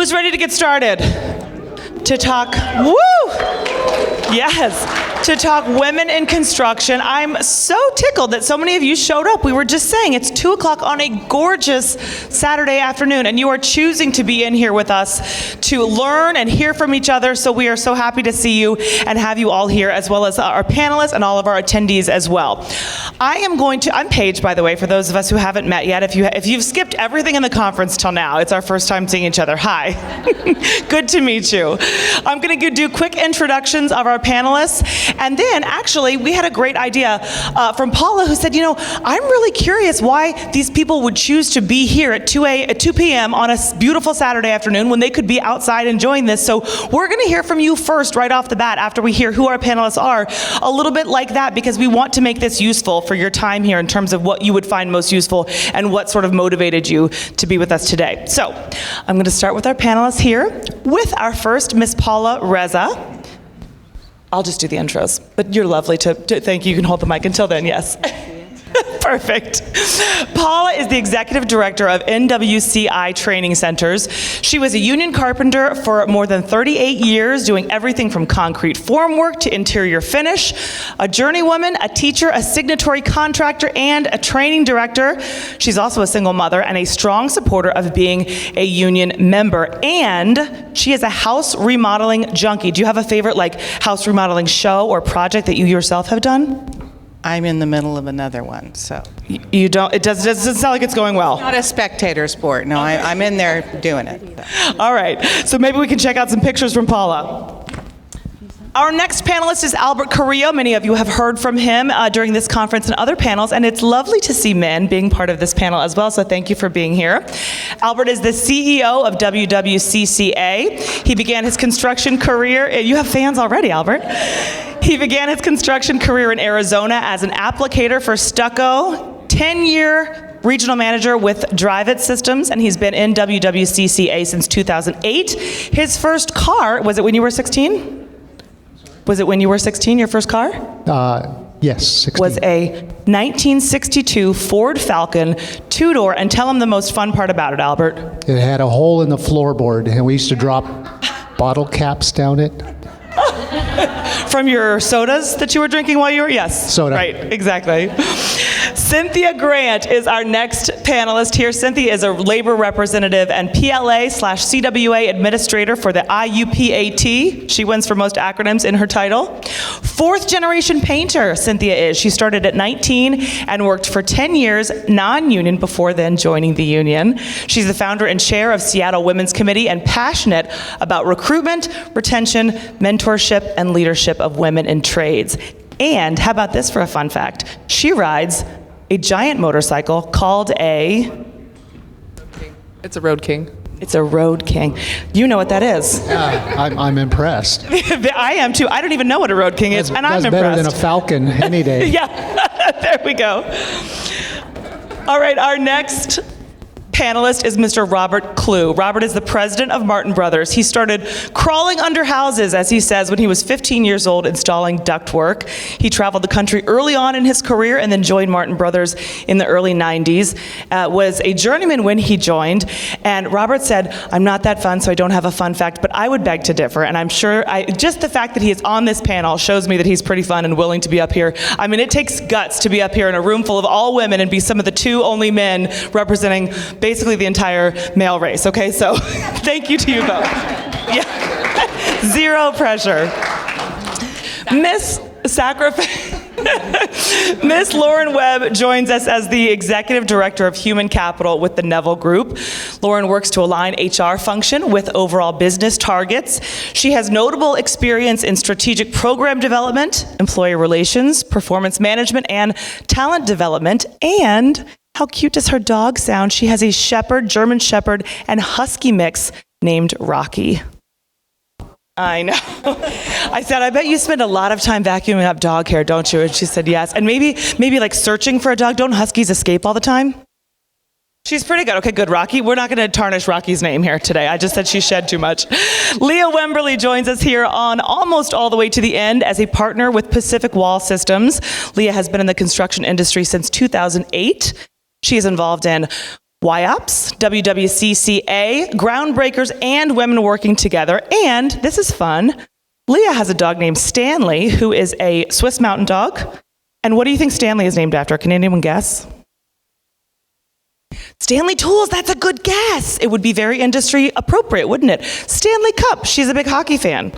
Who's ready to get started? To talk, woo! Yes, to talk women in construction. I'm so tickled that so many of you showed up. We were just saying it's 2 o'clock on a gorgeous Saturday afternoon, and you are choosing to be in here with us to learn and hear from each other. So we are so happy to see you and have you all here, as well as our panelists and all of our attendees as well. I'm Paige, by the way, for those of us who haven't met yet. If you've skipped everything in the conference till now, it's our first time seeing each other. Hi. Good to meet you. I'm going to do quick introductions of our panelists, and then actually we had a great idea from Paula, who said, I'm really curious why these people would choose to be here at 2 p.m. on a beautiful Saturday afternoon when they could be outside enjoying this. So we're going to hear from you first right off the bat after we hear who our panelists are, a little bit like that, because we want to make this useful for your time here in terms of what you would find most useful and what sort of motivated you to be with us today. So I'm going to start with our panelists here with our first, Miss Paula Reza. I'll just do the intros, but you're lovely to thank you. You can hold the mic until then, yes. Perfect. Paula is the executive director of WWCCA training centers. She was a union carpenter for more than 38 years, doing everything from concrete formwork to interior finish, a journeywoman, a teacher, a signatory contractor, and a training director. She's also a single mother and a strong supporter of being a union member. And she is a house remodeling junkie. Do you have a favorite house remodeling show or project that you yourself have done? I'm in the middle of another one, so. You don't, it doesn't sound like it's going well. Not a spectator sport, no, I'm in there doing it. All right, so maybe we can check out some pictures from Paula. Our next panelist is Albert Carrillo. Many of you have heard from him during this conference and other panels, and it's lovely to see men being part of this panel as well, so thank you for being here. Albert is the CEO of WWCCA. He began his construction career, you have fans already, Albert. He began his construction career in Arizona as an applicator for stucco, 10-year regional manager with Drive It Systems, and he's been in WWCCA since 2008. His first car, was it when you were 16? Was it when you were 16, your first car? Yes, 16. Was a 1962 Ford Falcon, two-door, and tell him the most fun part about it, Albert. It had a hole in the floorboard, and we used to drop bottle caps down it. From your sodas that you were drinking while you were, yes. Soda. Right, exactly. Cynthia Grant is our next panelist here. Cynthia is a labor representative and PLA/CWA administrator for the IUPAT. She wins for most acronyms in her title. Fourth generation painter, Cynthia is. She started at 19 and worked for 10 years non-union before then joining the union. She's the founder and chair of Seattle Women's Committee and passionate about recruitment, retention, mentorship, and leadership of women in trades. And how about this for a fun fact? She rides a giant motorcycle called a... It's a Road King. It's a Road King. You know what that is. Yeah, I'm impressed. I am too. I don't even know what a Road King is, and I'm impressed. That's better than a Falcon any day. Yeah, there we go. All right, our next panelist is Mr. Robert Clue. Robert is the president of Martin Brothers. He started crawling under houses, as he says, when he was 15 years old installing ductwork. He traveled the country early on in his career and then joined Martin Brothers in the early 90s. Was a journeyman when he joined. And Robert said, I'm not that fun, so I don't have a fun fact, but I would beg to differ. And I'm sure, just the fact that he is on this panel shows me that he's pretty fun and willing to be up here. I mean, it takes guts to be up here in a room full of all women and be some of the two only men representing basically the entire male race, okay? So thank you to you both. Yeah. Zero pressure. Miss Lauren Webb joins us as the Executive Director of Human Capital with the Neville Group. Lauren works to align HR function with overall business targets. She has notable experience in strategic program development, employee relations, performance management, and talent development. And how cute does her dog sound? She has a shepherd, German shepherd, and husky mix named Rocky. I know. I said, I bet you spend a lot of time vacuuming up dog hair, don't you? And she said, yes. And maybe like searching for a dog. Don't huskies escape all the time? She's pretty good. Okay, good, Rocky. We're not going to tarnish Rocky's name here today. I just said she shed too much. Leah Wemberly joins us here on almost all the way to the end as a partner with Pacific Wall Systems. Leah has been in the construction industry since 2008. She is involved in YOPS, WWCCA, Groundbreakers, and Women Working Together. And this is fun. Leah has a dog named Stanley, who is a Swiss Mountain Dog. And what do you think Stanley is named after? Can anyone guess? Stanley Tools, that's a good guess. It would be very industry appropriate, wouldn't it? Stanley Cup, she's a big hockey fan.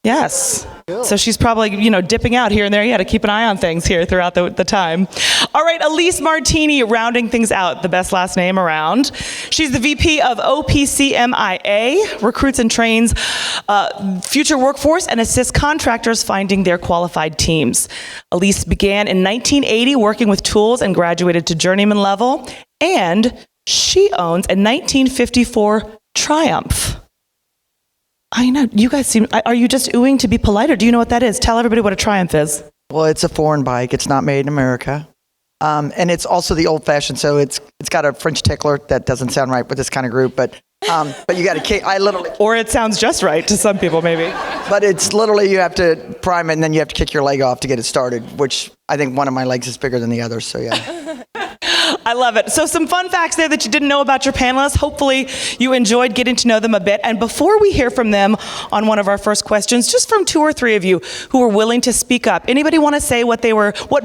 Yes. Cool. So she's probably, dipping out here and there. Yeah, to keep an eye on things here throughout the time. All right, Elise Martini, rounding things out, the best last name around. She's the VP of OPCMIA, recruits and trains future workforce and assists contractors finding their qualified teams. Elise began in 1980 working with tools and graduated to journeyman level. And she owns a 1954 Triumph. I know, you guys are you just oohing to be polite, or do you know what that is? Tell everybody what a Triumph is. Well, it's a foreign bike. It's not made in America. And it's also the old-fashioned, so it's got a French tickler. That doesn't sound right with this kind of group, but you got to kick. Or it sounds just right to some people, maybe. But it's literally, you have to prime it, and then you have to kick your leg off to get it started, which I think one of my legs is bigger than the other, so yeah. I love it. So some fun facts there that you didn't know about your panelists. Hopefully you enjoyed getting to know them a bit. And before we hear from them on one of our first questions, just from 2 or 3 of you who were willing to speak up, anybody want to say what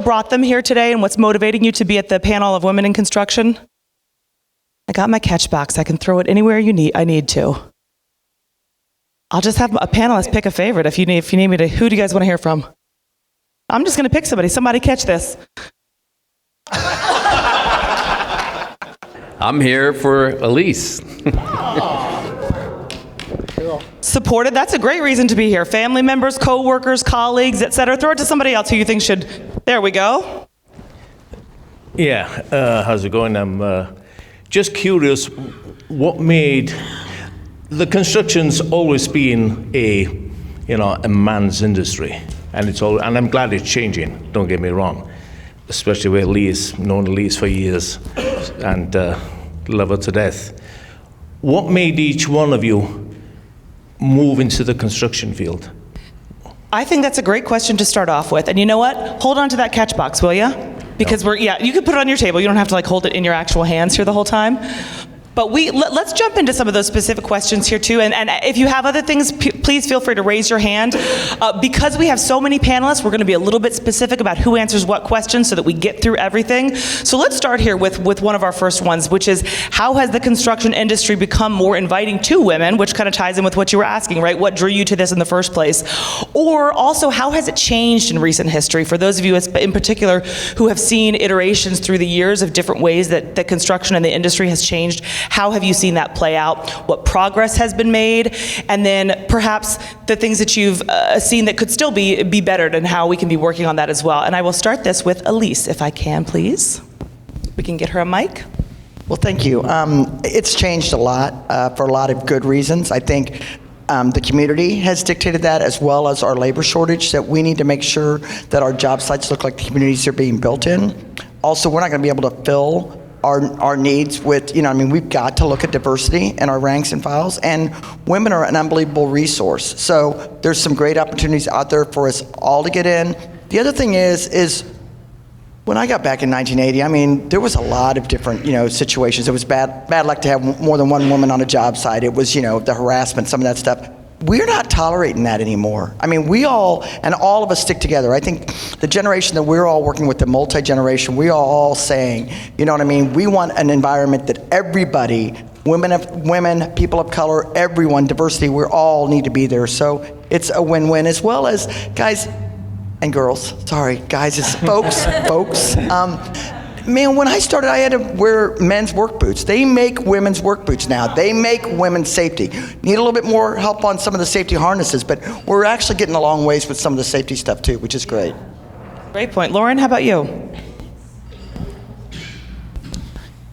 brought them here today and what's motivating you to be at the panel of women in construction? I got my catch box. I can throw it anywhere I need to. I'll just have a panelist pick a favorite if you need me to. Who do you guys want to hear from? I'm just going to pick somebody. Somebody catch this. I'm here for Elise. Supported. That's a great reason to be here. Family members, co-workers, colleagues, etc. Throw it to somebody else who you think should. There we go. Yeah, how's it going? I'm just curious, what made the construction's always been a man's industry, and I'm glad it's changing. Don't get me wrong, especially with Elise, known Elise for years, and love her to death. What made each one of you move into the construction field? I think that's a great question to start off with. And you know what? Hold on to that catch box, will you? Because you could put it on your table. You don't have to hold it in your actual hands here the whole time. But let's jump into some of those specific questions here too. And if you have other things, please feel free to raise your hand. Because we have so many panelists, we're going to be a little bit specific about who answers what questions so that we get through everything. So let's start here with one of our first ones, which is, how has the construction industry become more inviting to women, which kind of ties in with what you were asking, right? What drew you to this in the first place? Or also, how has it changed in recent history? For those of you in particular who have seen iterations through the years of different ways that construction and the industry has changed, how have you seen that play out? What progress has been made? And then perhaps the things that you've seen that could still be bettered, and how we can be working on that as well. And I will start this with Elise, if I can, please. We can get her a mic. Well, thank you. It's changed a lot for a lot of good reasons. I think the community has dictated that, as well as our labor shortage, that we need to make sure that our job sites look like the communities they're being built in. Also, we're not going to be able to fill our needs with, we've got to look at diversity in our ranks and files, and women are an unbelievable resource. So there's some great opportunities out there for us all to get in. The other thing is when I got back in 1980, there was a lot of different, situations. It was bad luck to have more than one woman on a job site. It was, the harassment, some of that stuff. We're not tolerating that anymore. We all of us stick together. I think the generation that we're all working with, the multi-generation, we are all saying, we want an environment that everybody, women, people of color, everyone, diversity, we all need to be there. So it's a win-win, as well as guys and girls. Sorry, guys, it's folks. When I started, I had to wear men's work boots. They make women's work boots now. They make women's safety. Need a little bit more help on some of the safety harnesses, but we're actually getting a long ways with some of the safety stuff too, which is great. Great point. Lauren, how about you?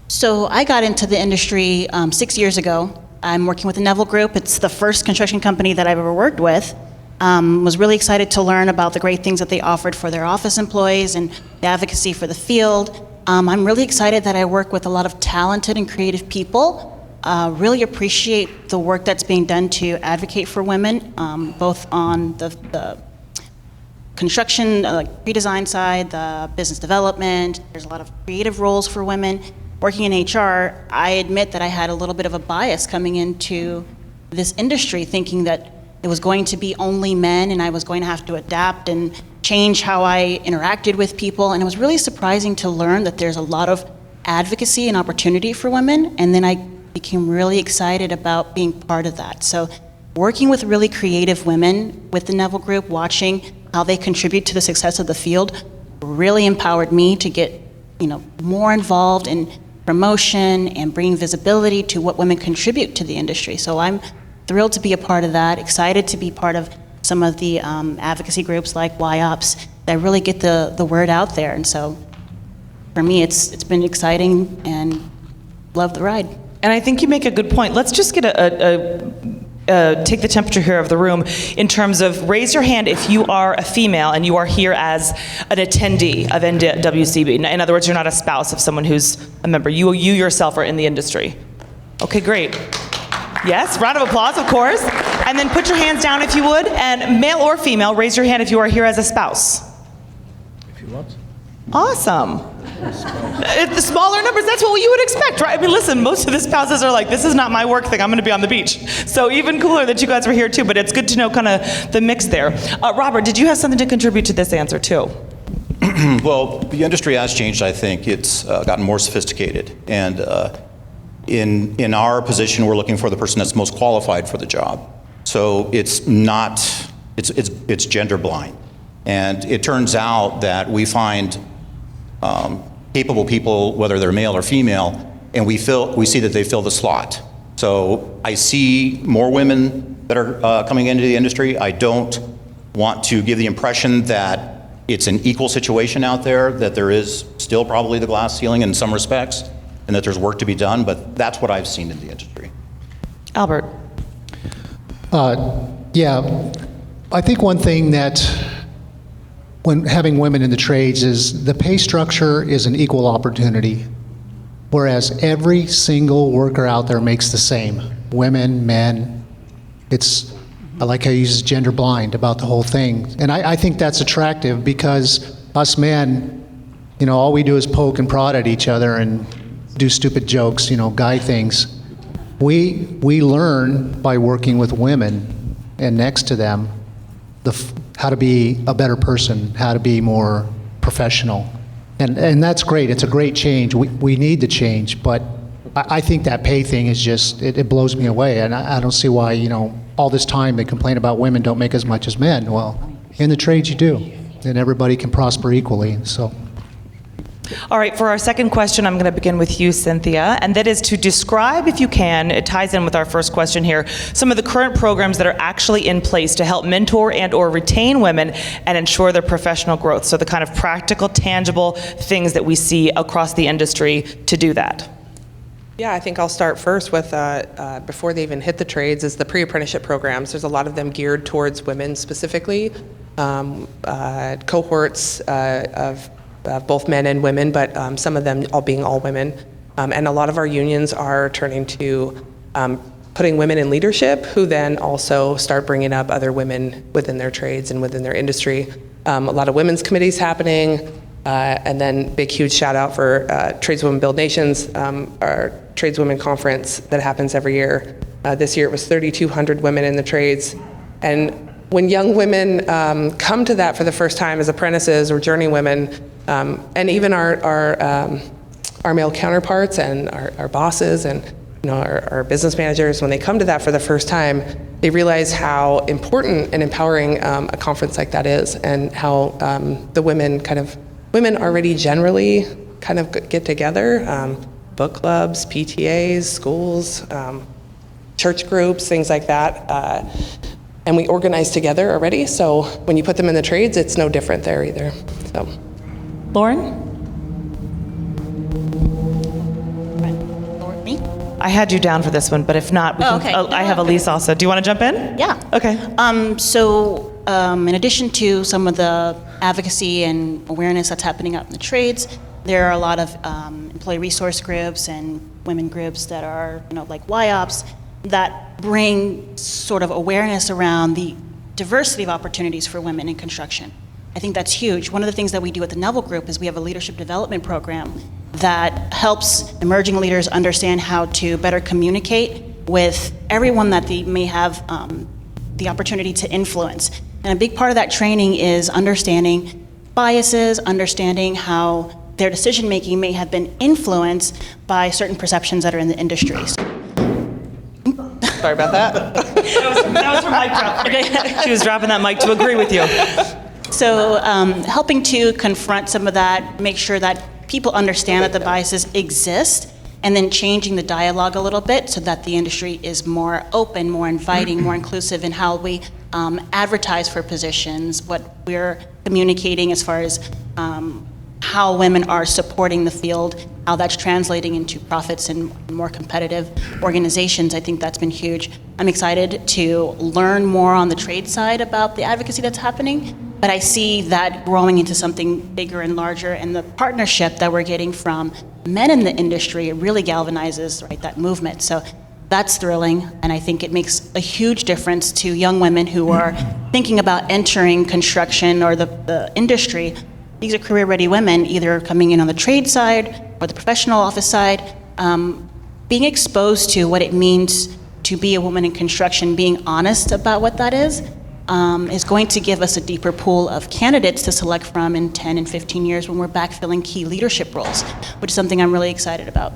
So I got into the industry 6 years ago. I'm working with the Neville Group. It's the first construction company that I've ever worked with. Was really excited to learn about the great things that they offered for their office employees and the advocacy for the field. I'm really excited that I work with a lot of talented and creative people. Really appreciate the work that's being done to advocate for women, both on the construction, pre-design side, the business development. There's a lot of creative roles for women. working in HR, I admit that I had a little bit of a bias coming into this industry, thinking that it was going to be only men and I was going to have to adapt and change how I interacted with people. And it was really surprising to learn that there's a lot of advocacy and opportunity for women. And then I became really excited about being part of that. So working with really creative women with the Neville Group, watching how they contribute to the success of the field, really empowered me to get, more involved in promotion and bringing visibility to what women contribute to the industry. So I'm thrilled to be a part of that, excited to be part of some of the advocacy groups like YOPS that really get the word out there. And so for me, it's been exciting and love the ride. And I think you make a good point. Let's just get take the temperature here of the room in terms of raise your hand if you are a female and you are here as an attendee of NWCB. In other words, you're not a spouse of someone who's a member. You yourself are in the industry. Okay, great. Yes, round of applause, of course. And then put your hands down if you would. And male or female, raise your hand if you are here as a spouse. If you want. Awesome. The smaller numbers, that's what you would expect, right? I mean, listen, most of the spouses are like, this is not my work thing, I'm going to be on the beach. So even cooler that you guys were here too, but it's good to know kind of the mix there. Robert, did you have something to contribute to this answer too? Well, the industry has changed, I think. It's gotten more sophisticated. And in our position, we're looking for the person that's most qualified for the job. So it's not, it's gender blind. And it turns out that we find capable people, whether they're male or female, and we see that they fill the slot. So I see more women that are coming into the industry. I don't want to give the impression that it's an equal situation out there, that there is still probably the glass ceiling in some respects, and that there's work to be done, but that's what I've seen in the industry. Albert. Yeah, I think one thing that when having women in the trades is the pay structure is an equal opportunity, whereas every single worker out there makes the same. Women, men, I like how he uses gender blind about the whole thing. And I think that's attractive because us men, all we do is poke and prod at each other and do stupid jokes, guy things. We learn by working with women and next to them how to be a better person, how to be more professional. And that's great. It's a great change. We need the change, but I think that pay thing is just, it blows me away. And I don't see why, all this time they complain about women don't make as much as men. Well, in the trades you do, and everybody can prosper equally, so. All right, for our second question, I'm going to begin with you, Cynthia, and that is to describe, if you can, it ties in with our first question here, some of the current programs that are actually in place to help mentor and or retain women and ensure their professional growth. So the kind of practical, tangible things that we see across the industry to do that. Yeah, I think I'll start first with, before they even hit the trades, is the pre-apprenticeship programs. There's a lot of them geared towards women specifically, cohorts of both men and women, but some of them being all women. And a lot of our unions are turning to putting women in leadership, who then also start bringing up other women within their trades and within their industry. A lot of women's committees happening, and then big, huge shout out for Tradeswomen Build Nations, our Tradeswomen Conference that happens every year. This year it was 3,200 women in the trades. And when young women come to that for the first time as apprentices or journeywomen, and even our male counterparts and our bosses and our business managers, when they come to that for the first time, they realize how important and empowering a conference like that is, and how the women already generally kind of get together, book clubs, PTAs, schools, church groups, things like that. And we organize together already, so when you put them in the trades, it's no different there either. So, Lauren? Me? I had you down for this one, but if not, we can, okay. I have Elise also. Do you want to jump in? Yeah. Okay. In addition to some of the advocacy and awareness that's happening out in the trades, there are a lot of employee resource groups and women groups that are, like YOPS, that bring sort of awareness around the diversity of opportunities for women in construction. I think that's huge. One of the things that we do at the Neville Group is we have a leadership development program that helps emerging leaders understand how to better communicate with everyone that they may have the opportunity to influence. And a big part of that training is understanding biases, understanding how their decision-making may have been influenced by certain perceptions that are in the industry. Sorry about that. That was her mic drop. Okay. She was dropping that mic to agree with you. So helping to confront some of that, make sure that people understand that the biases exist, and then changing the dialogue a little bit so that the industry is more open, more inviting, more inclusive in how we advertise for positions, what we're communicating as far as how women are supporting the field, how that's translating into profits and more competitive organizations. I think that's been huge. I'm excited to learn more on the trade side about the advocacy that's happening, but I see that growing into something bigger and larger, and the partnership that we're getting from men in the industry, it really galvanizes, right, that movement. So that's thrilling, and I think it makes a huge difference to young women who are thinking about entering construction or the industry. These are career-ready women, either coming in on the trade side or the professional office side. Being exposed to what it means to be a woman in construction, being honest about what that is going to give us a deeper pool of candidates to select from in 10 and 15 years when we're backfilling key leadership roles, which is something I'm really excited about.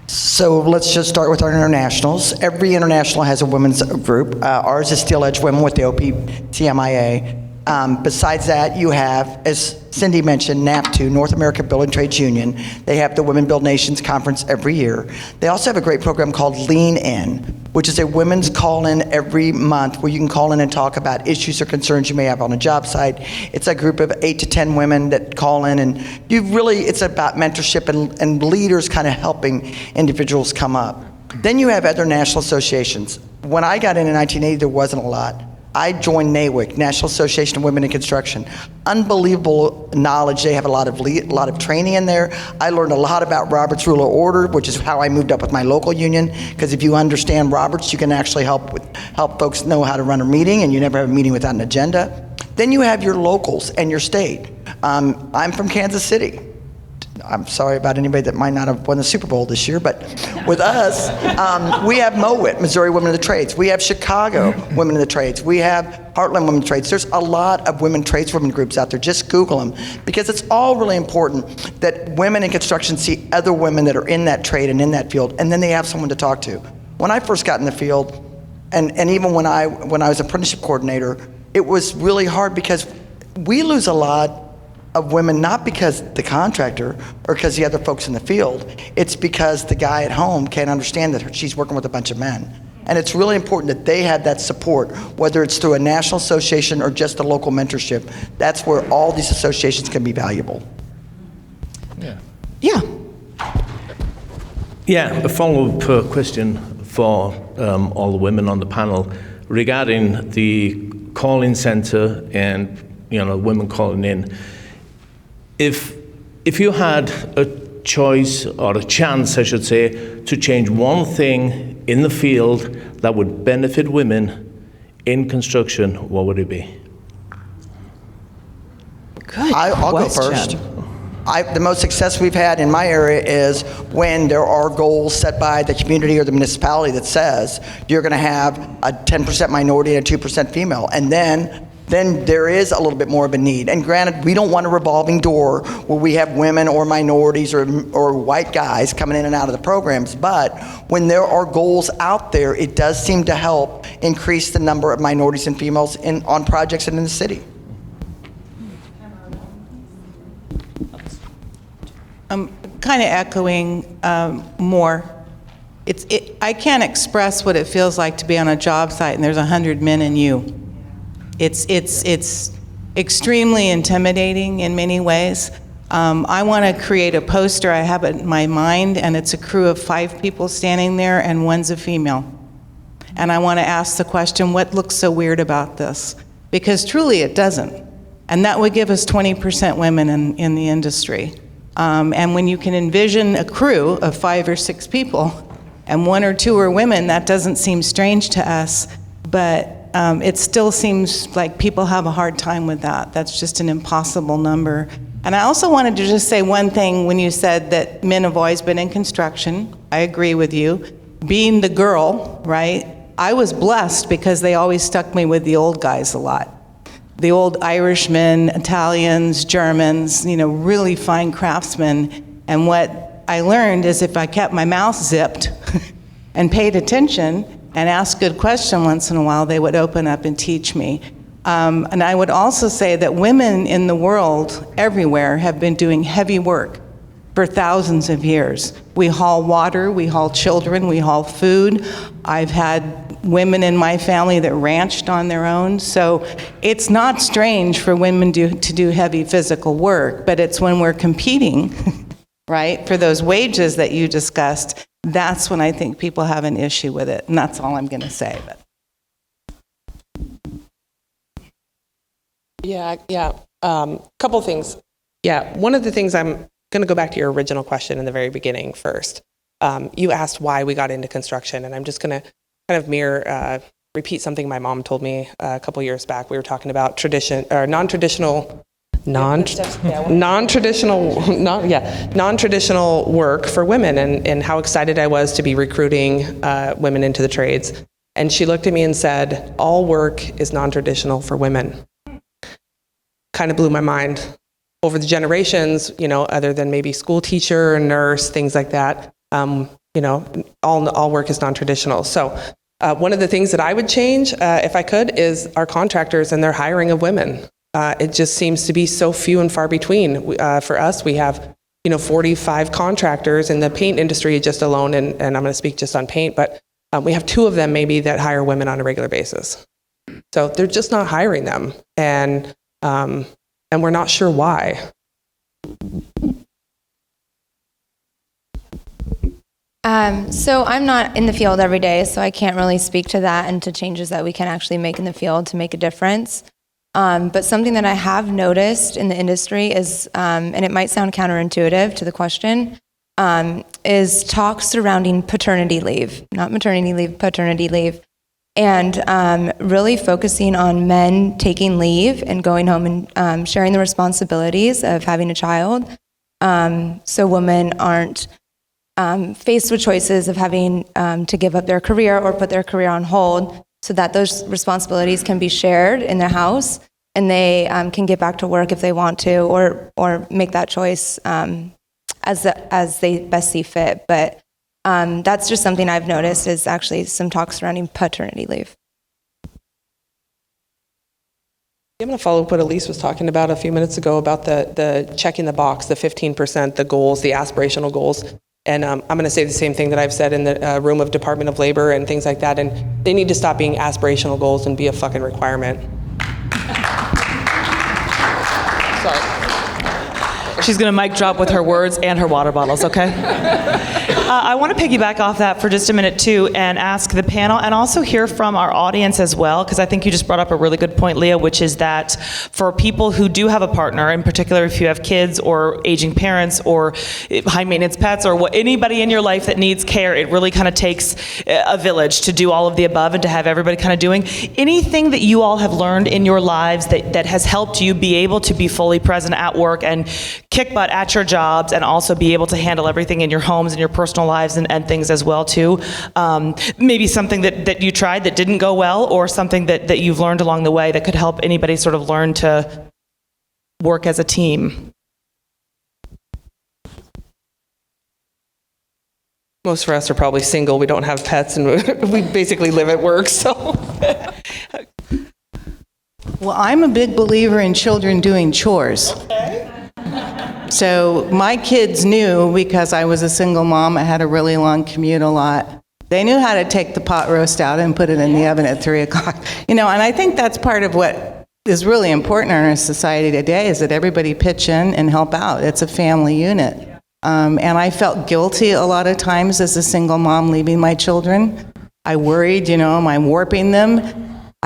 So let's just start with our internationals. Every international has a women's group. Ours is Steel Edge Women with the OPTMIA. Besides that, you have, as Cindy mentioned, NAP2, North America Building Trades Union. They have the Women Build Nations Conference every year. They also have a great program called Lean In, which is a women's call-in every month where you can call in and talk about issues or concerns you may have on a job site. It's a group of 8 to 10 women that call in, and it's about mentorship and leaders kind of helping individuals come up. Then you have other national associations. When I got in 1980, there wasn't a lot. I joined NAWIC, National Association of Women in Construction. Unbelievable knowledge. They have a lot of training in there. I learned a lot about Robert's Rule of Order, which is how I moved up with my local union, because if you understand Roberts, you can actually help folks know how to run a meeting, and you never have a meeting without an agenda. Then you have your locals and your state. I'm from Kansas City. I'm sorry about anybody that might not have won the Super Bowl this year, but with us, we have MOWIT, Missouri Women of the Trades. We have Chicago Women of the Trades. We have Heartland Women of the Trades. There's a lot of women tradeswomen groups out there. Just Google them, because it's all really important that women in construction see other women that are in that trade and in that field, and then they have someone to talk to. When I first got in the field, and even when I was apprenticeship coordinator, it was really hard because we lose a lot of women, not because the contractor or because the other folks in the field. It's because the guy at home can't understand that she's working with a bunch of men. And it's really important that they have that support, whether it's through a national association or just a local mentorship. That's where all these associations can be valuable. Yeah, a follow-up question for all the women on the panel regarding the call-in center and women calling in. If you had a choice, or a chance, I should say, to change one thing in the field that would benefit women in construction, what would it be? I'll go first. The most success we've had in my area is when there are goals set by the community or the municipality that says you're going to have a 10% minority and a 2% female, and then there is a little bit more of a need. And granted, we don't want a revolving door where we have women or minorities or white guys coming in and out of the programs, but when there are goals out there, it does seem to help increase the number of minorities and females on projects and in the city. I'm kind of echoing more. I can't express what it feels like to be on a job site and there's 100 men and you. It's extremely intimidating in many ways. I want to create a poster. I have it in my mind, and it's a crew of 5 people standing there, and one's a female. And I want to ask the question, what looks so weird about this? Because truly it doesn't. And that would give us 20% women in the industry. And when you can envision a crew of 5 or 6 people, and 1 or 2 are women, that doesn't seem strange to us. But it still seems like people have a hard time with that. That's just an impossible number. And I also wanted to just say one thing when you said that men have always been in construction. I agree with you. Being the girl, right? I was blessed because they always stuck me with the old guys a lot. The old Irishmen, Italians, Germans, really fine craftsmen. And what I learned is if I kept my mouth zipped and paid attention and asked good questions once in a while, they would open up and teach me. And I would also say that women in the world, everywhere, have been doing heavy work for thousands of years. We haul water, we haul children, we haul food. I've had women in my family that ranched on their own. So it's not strange for women to do heavy physical work, but it's when we're competing, right, for those wages that you discussed, that's when I think people have an issue with it. And that's all I'm going to say. But. Yeah. Couple things. Yeah, one of the things I'm going to go back to your original question in the very beginning first. You asked why we got into construction, and I'm just going to kind of repeat something my mom told me a couple years back. We were talking about non-traditional work for women, and how excited I was to be recruiting women into the trades. And she looked at me and said, "All work is non-traditional for women." Kind of blew my mind. Over the generations, other than maybe school teacher, nurse, things like that, all work is non-traditional. So one of the things that I would change, if I could, is our contractors and their hiring of women. It just seems to be so few and far between. For us, we have 45 contractors in the paint industry just alone, and I'm going to speak just on paint, but we have 2 of them maybe that hire women on a regular basis. So they're just not hiring them, and we're not sure why. So I'm not in the field every day, so I can't really speak to that and to changes that we can actually make in the field to make a difference. But something that I have noticed in the industry is, and it might sound counterintuitive to the question, is talk surrounding paternity leave, not maternity leave, paternity leave. And really focusing on men taking leave and going home and sharing the responsibilities of having a child, so women aren't faced with choices of having to give up their career or put their career on hold, so that those responsibilities can be shared in their house, and they can get back to work if they want to, or make that choice as they best see fit. But that's just something I've noticed, is actually some talk surrounding paternity leave. I'm going to follow up what Elise was talking about a few minutes ago about the checking the box, the 15%, the goals, the aspirational goals. And I'm going to say the same thing that I've said in the room of Department of Labor and things like that. And they need to stop being aspirational goals and be a fucking requirement. Sorry. She's going to mic drop with her words and her water bottles, okay? I want to piggyback off that for just a minute, too, and ask the panel and also hear from our audience as well, because I think you just brought up a really good point, Leah, which is that for people who do have a partner, in particular if you have kids or aging parents or high-maintenance pets or anybody in your life that needs care, it really kind of takes a village to do all of the above and to have everybody kind of doing. Anything that you all have learned in your lives that has helped you be able to be fully present at work and kick butt at your jobs and also be able to handle everything in your homes and your personal lives and things as well too. Maybe something that you tried that didn't go well, or something that you've learned along the way that could help anybody sort of learn to work as a team. Most of us are probably single. We don't have pets, and we basically live at work, so. Well, I'm a big believer in children doing chores. Okay. So my kids knew, because I was a single mom, I had a really long commute a lot. They knew how to take the pot roast out and put it in the oven at 3 o'clock. And I think that's part of what is really important in our society today, is that everybody pitch in and help out. It's a family unit. And I felt guilty a lot of times as a single mom leaving my children. I worried, am I warping them?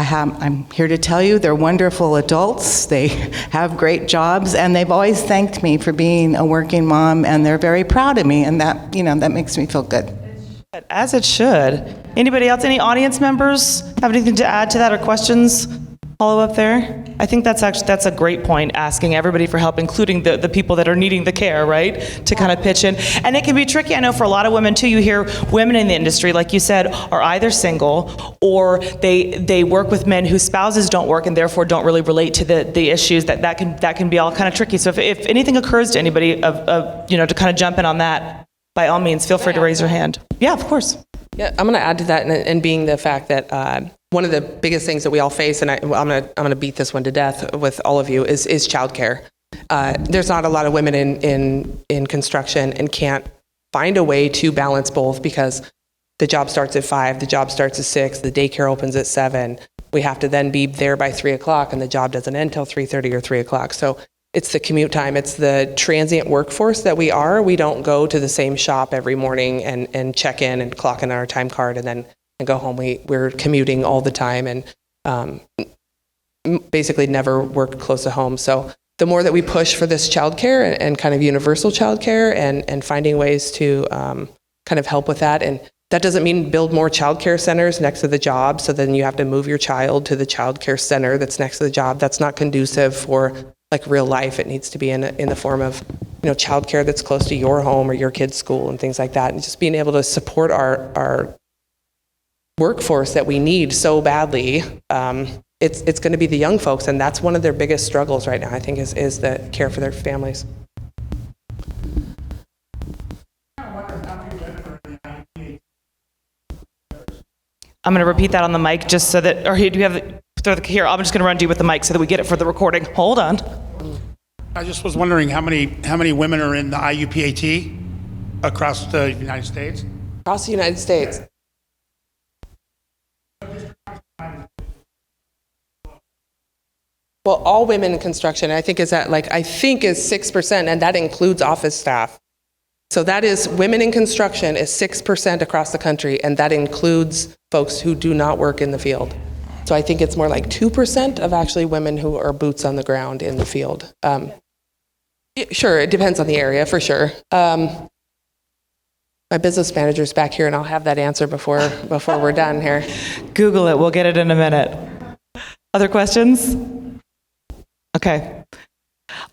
I'm here to tell you they're wonderful adults. They have great jobs, and they've always thanked me for being a working mom, and they're very proud of me, and that, that makes me feel good. As it should. Anybody else, any audience members have anything to add to that or questions? Follow up there? I think that's a great point, asking everybody for help, including the people that are needing the care, right? To kind of pitch in. And it can be tricky, I know, for a lot of women too. You hear women in the industry, like you said, are either single or they work with men whose spouses don't work and therefore don't really relate to the issues. That can be all kind of tricky. So if anything occurs to anybody to kind of jump in on that, by all means, feel free to raise your hand. Yeah, of course. Yeah, I'm going to add to that, and being the fact that one of the biggest things that we all face, and I'm going to beat this one to death with all of you, is childcare. There's not a lot of women in construction and can't find a way to balance both, because the job starts at 5, the job starts at 6, the daycare opens at 7. We have to then be there by 3 o'clock, and the job doesn't end till 3:30 or 3 o'clock. So it's the commute time. It's the transient workforce that we are. We don't go to the same shop every morning and check in and clock in our time card and then go home. We're commuting all the time and basically never work close to home. So the more that we push for this childcare and kind of universal childcare and finding ways to kind of help with that. And that doesn't mean build more childcare centers next to the job. So then you have to move your child to the childcare center that's next to the job. That's not conducive for like real life. It needs to be in the form of, childcare that's close to your home or your kid's school and things like that. And just being able to support our workforce that we need so badly. It's going to be the young folks, and that's one of their biggest struggles right now, I think, is the care for their families. I'm going to repeat that on the mic just so that, or do you have, here, I'm just going to run to you with the mic so that we get it for the recording. Hold on. I just was wondering how many women are in the IUPAT across the United States? Across the United States. Well, all women in construction, I think is 6%, and that includes office staff. So that is, women in construction is 6% across the country, and that includes folks who do not work in the field. So I think it's more like 2% of actually women who are boots on the ground in the field. Sure, it depends on the area, for sure. My business manager's back here, and I'll have that answer before we're done here. Google it. We'll get it in a minute. Other questions? Okay.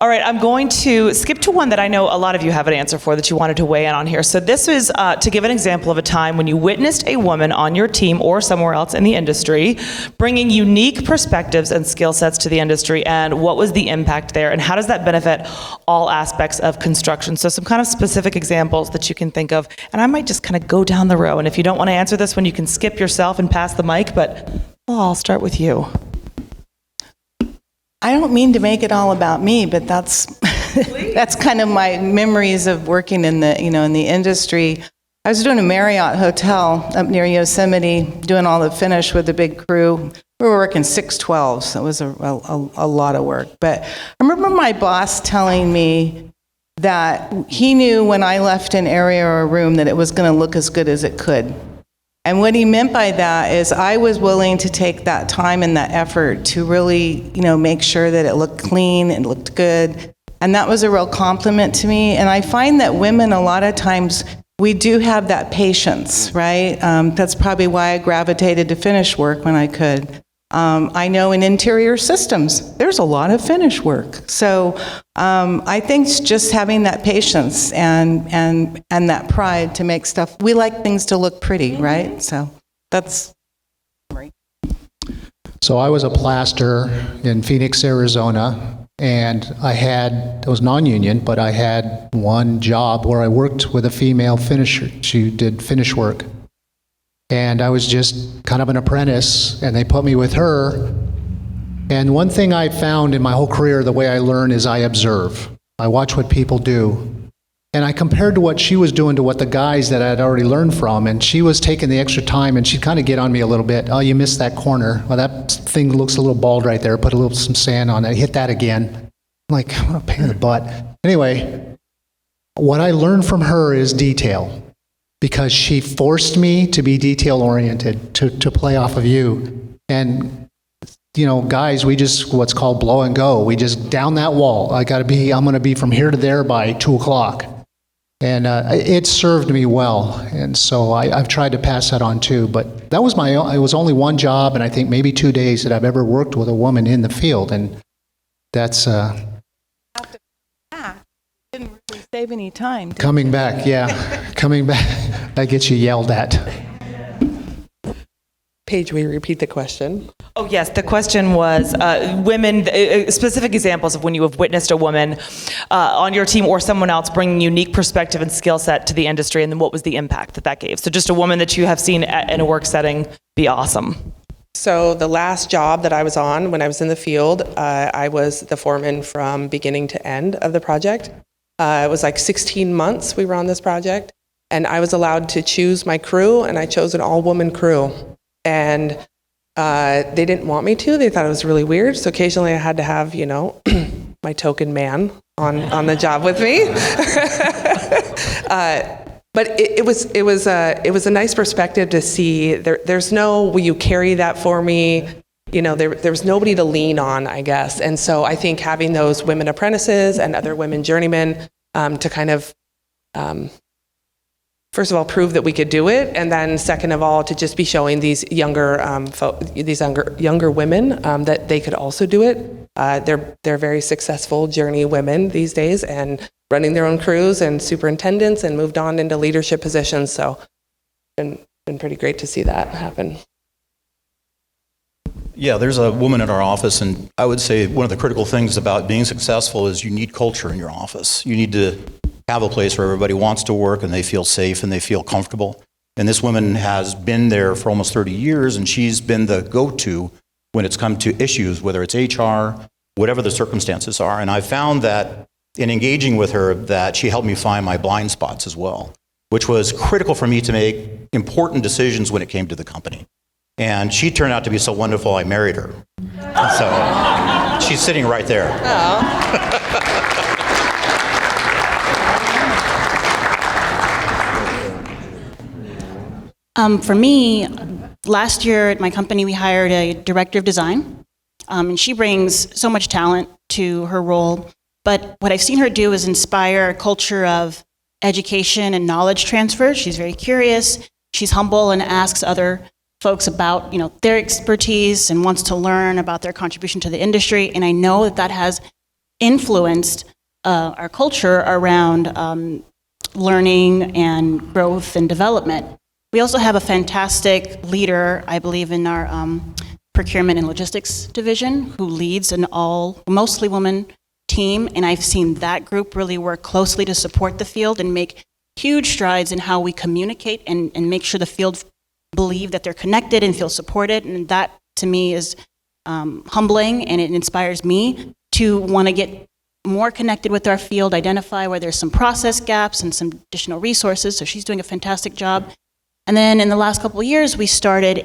All right, I'm going to skip to one that I know a lot of you have an answer for that you wanted to weigh in on here. So this is to give an example of a time when you witnessed a woman on your team or somewhere else in the industry bringing unique perspectives and skill sets to the industry, and what was the impact there, and how does that benefit all aspects of construction? So some kind of specific examples that you can think of, and I might just kind of go down the row, and if you don't want to answer this one, you can skip yourself and pass the mic, but I'll start with you. I don't mean to make it all about me, but that's that's kind of my memories of working in the industry. I was doing a Marriott hotel up near Yosemite, doing all the finish with the big crew. We were working 6/12, so it was a lot of work. But I remember my boss telling me that he knew when I left an area or a room that it was going to look as good as it could. And what he meant by that is I was willing to take that time and that effort to really, make sure that it looked clean and looked good. And that was a real compliment to me. And I find that women, a lot of times, we do have that patience, right? That's probably why I gravitated to finish work when I could. I know in interior systems, there's a lot of finish work. So I think it's just having that patience and that pride to make stuff. We like things to look pretty, right? So that's. So I was a plaster in Phoenix, Arizona, and it was non-union, but I had one job where I worked with a female finisher. She did finish work. And I was just kind of an apprentice, and they put me with her. And one thing I found in my whole career, the way I learn, is I observe. I watch what people do. And I compared to what she was doing to what the guys that I'd already learned from, and she was taking the extra time, and she'd kind of get on me a little bit. Oh, you missed that corner. Well, that thing looks a little bald right there. Put some sand on it. Hit that again. I'm like, what a pain in the butt. Anyway, what I learned from her is detail. Because she forced me to be detail-oriented, to play off of you. And, guys, we just, what's called blow and go. We just down that wall. I'm going to be from here to there by 2 o'clock. And it served me well, and so I've tried to pass that on too. But that was it was only one job, and I think maybe 2 days that I've ever worked with a woman in the field, and that's Didn't really save any time. did coming back. Yeah, coming back. That gets you yelled at. Paige, will you repeat the question? Oh, yes. The question was women, specific examples of when you have witnessed a woman on your team or someone else bringing unique perspective and skill set to the industry, and then what was the impact that that gave? So just a woman that you have seen in a work setting be awesome. So the last job that I was on when I was in the field, I was the foreman from beginning to end of the project. It was like 16 months we were on this project, and I was allowed to choose my crew, and I chose an all-woman crew. And they didn't want me to. They thought it was really weird. So occasionally I had to have, my token man on the job with me. But it was a nice perspective to see. There's no, will you carry that for me? There was nobody to lean on, I guess. And so I think having those women apprentices and other women journeymen to kind of, first of all, prove that we could do it, and then second of all, to just be showing these younger women that they could also do it. They're very successful journey women these days, and running their own crews and superintendents, and moved on into leadership positions. So, it's been pretty great to see that happen. Yeah, there's a woman in our office, and I would say one of the critical things about being successful is you need culture in your office. You need to have a place where everybody wants to work and they feel safe and they feel comfortable. And this woman has been there for almost 30 years, and she's been the go-to when it's come to issues, whether it's HR, whatever the circumstances are. And I found that in engaging with her, that she helped me find my blind spots as well, which was critical for me to make important decisions when it came to the company. And she turned out to be so wonderful, I married her. So she's sitting right there. For me, last year at my company, we hired a director of design, and she brings so much talent to her role. But what I've seen her do is inspire a culture of education and knowledge transfer. She's very curious. She's humble and asks other folks about, their expertise and wants to learn about their contribution to the industry. And I know that has influenced our culture around learning and growth and development. We also have a fantastic leader, I believe, in our procurement and logistics division, who leads an mostly woman team, and I've seen that group really work closely to support the field and make huge strides in how we communicate and make sure the field believe that they're connected and feel supported, and that to me is humbling, and it inspires me to want to get more connected with our field, identify where there's some process gaps and some additional resources. So she's doing a fantastic job. And then in the last couple of years, we started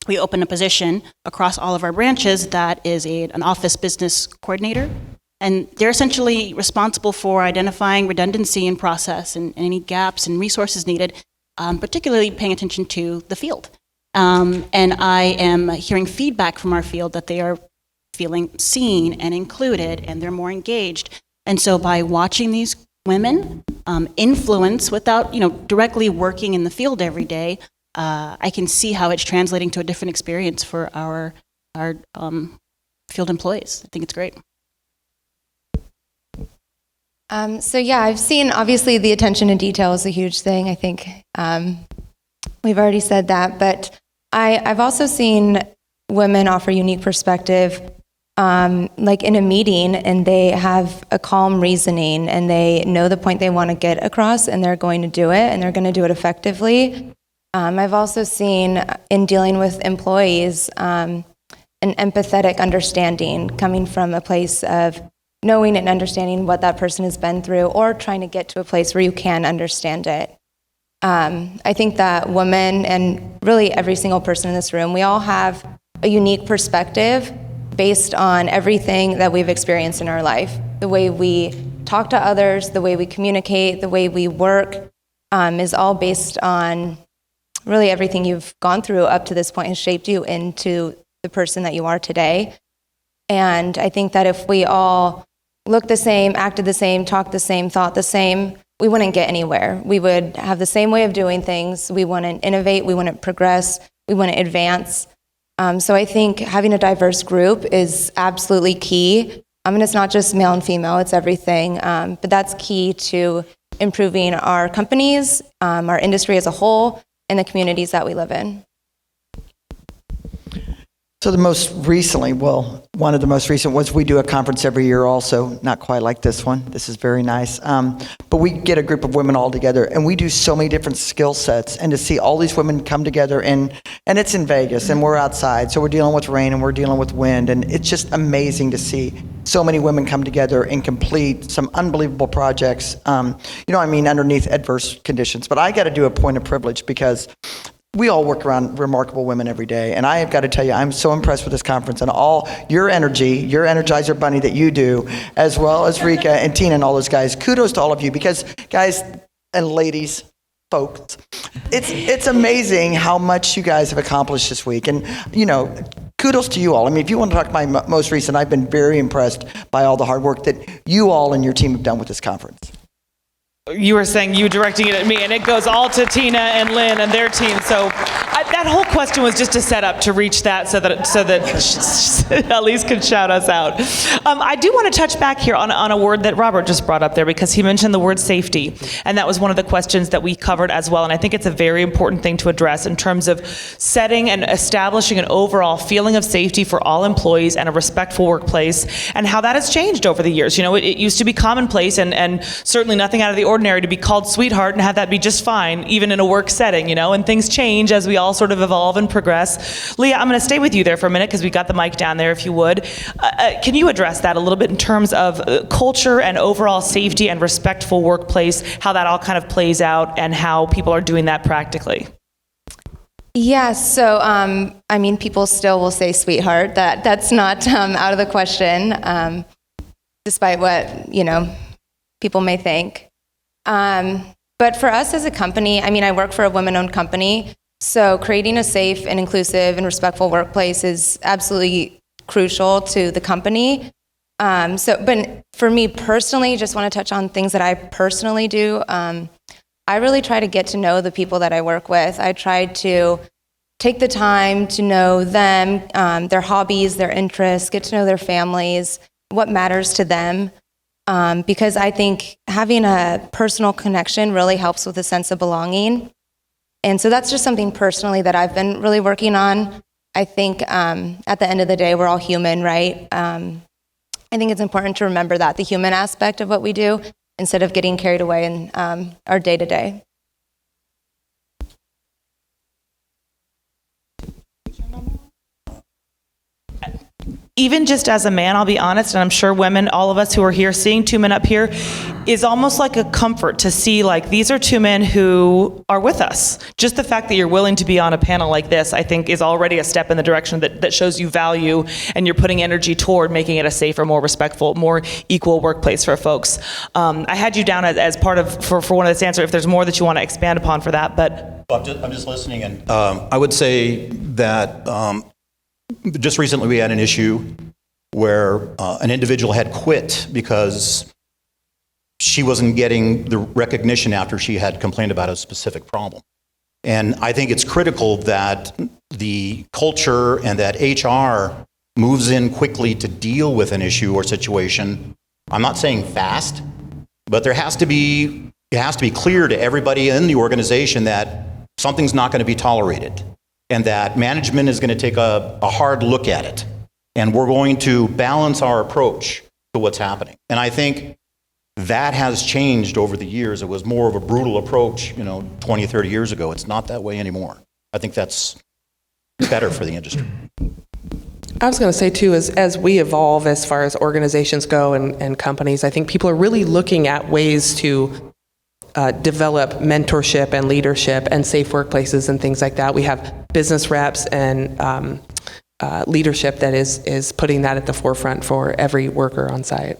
we opened a position across all of our branches that is an office business coordinator. And they're essentially responsible for identifying redundancy in process and any gaps and resources needed, particularly paying attention to the field. And I am hearing feedback from our field that they are feeling seen and included, and they're more engaged. And so by watching these women influence without directly working in the field every day, I can see how it's translating to a different experience for our field employees. I think it's great. So yeah, I've seen, obviously the attention to detail is a huge thing. I think we've already said that, but I've also seen women offer unique perspective, like in a meeting, and they have a calm reasoning and they know the point they want to get across, and they're going to do it, and they're going to do it effectively. I've also seen in dealing with employees an empathetic understanding coming from a place of knowing and understanding what that person has been through, or trying to get to a place where you can understand it. I think that women, and really every single person in this room, we all have a unique perspective based on everything that we've experienced in our life. The way we talk to others, the way we communicate, the way we work is all based on really everything you've gone through up to this point has shaped you into the person that you are today. And I think that if we all looked the same, acted the same, talked the same, thought the same, we wouldn't get anywhere. We would have the same way of doing things. We wouldn't innovate, we wouldn't progress, we wouldn't advance. So I think having a diverse group is absolutely key. And it's not just male and female, it's everything. But that's key to improving our companies, our industry as a whole, and the communities that we live in. So the most recently, well, one of the most recent was we do a conference every year also, not quite like this one. This is very nice. But we get a group of women all together and we do so many different skill sets, and to see all these women come together and it's in Vegas and we're outside. So we're dealing with rain and we're dealing with wind, and it's just amazing to see so many women come together and complete some unbelievable projects, underneath adverse conditions. But I got to do a point of privilege because we all work around remarkable women every day. And I have got to tell you, I'm so impressed with this conference and all your energy, your Energizer Bunny that you do, as well as Rika and Tina and all those guys. Kudos to all of you, because guys and ladies, folks, it's amazing how much you guys have accomplished this week. And, kudos to you all. I mean, if you want to talk my most recent, I've been very impressed by all the hard work that you all and your team have done with this conference. You were saying you directing it at me, and it goes all to Tina and Lynn and their team. So that whole question was just a setup to reach that, so that Elise could shout us out. I do want to touch back here on a word that Robert just brought up there, because he mentioned the word safety, and that was one of the questions that we covered as well. And I think it's a very important thing to address in terms of setting and establishing an overall feeling of safety for all employees and a respectful workplace, and how that has changed over the years. It used to be commonplace and certainly nothing out of the ordinary to be called sweetheart and have that be just fine, even in a work setting, and things change as we all sort of evolve and progress. Leah, I'm going to stay with you there for a minute because we got the mic down there, if you would. Can you address that a little bit in terms of culture and overall safety and respectful workplace, how that all kind of plays out and how people are doing that practically? Yeah, so people still will say sweetheart. That's not out of the question, despite what people may think. But for us as a company, I work for a women-owned company, so creating a safe and inclusive and respectful workplace is absolutely crucial to the company. But for me personally, just want to touch on things that I personally do. I really try to get to know the people that I work with. I try to take the time to know them, their hobbies, their interests, get to know their families, what matters to them. Because I think having a personal connection really helps with a sense of belonging. And so that's just something personally that I've been really working on. I think at the end of the day, we're all human, right? I think it's important to remember that, the human aspect of what we do, instead of getting carried away in our day-to-day. Even just as a man, I'll be honest, and I'm sure women, all of us who are here, seeing two men up here is almost like a comfort to see, like, these are two men who are with us. Just the fact that you're willing to be on a panel like this, I think, is already a step in the direction that shows you value, and you're putting energy toward making it a safer, more respectful, more equal workplace for folks. I had you down as part of, for one of this answer, if there's more that you want to expand upon for that, but. I'm just listening, and I would say that just recently we had an issue where an individual had quit because she wasn't getting the recognition after she had complained about a specific problem. And I think it's critical that the culture and that HR moves in quickly to deal with an issue or situation. I'm not saying fast, but it has to be clear to everybody in the organization that something's not going to be tolerated, and that management is going to take a hard look at it. And we're going to balance our approach to what's happening. And I think that has changed over the years. It was more of a brutal approach, 20, 30 years ago. It's not that way anymore. I think that's better for the industry. I was going to say, too, as we evolve as far as organizations go and companies, I think people are really looking at ways to develop mentorship and leadership and safe workplaces and things like that. We have business reps and leadership that is putting that at the forefront for every worker on site.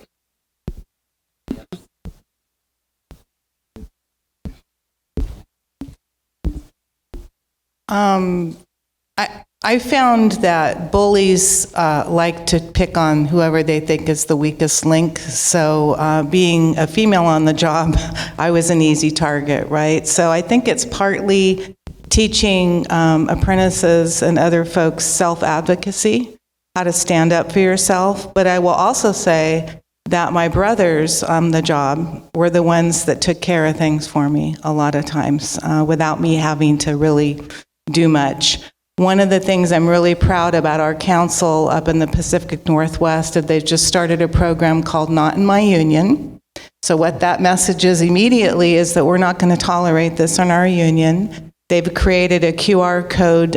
I found that bullies like to pick on whoever they think is the weakest link. So being a female on the job, I was an easy target, right? So I think it's partly teaching apprentices and other folks self-advocacy, how to stand up for yourself. But I will also say that my brothers on the job were the ones that took care of things for me a lot of times without me having to really do much. One of the things I'm really proud about our council up in the Pacific Northwest is they've just started a program called Not in My Union. So what that message is immediately is that we're not going to tolerate this in our union. They've created a QR code,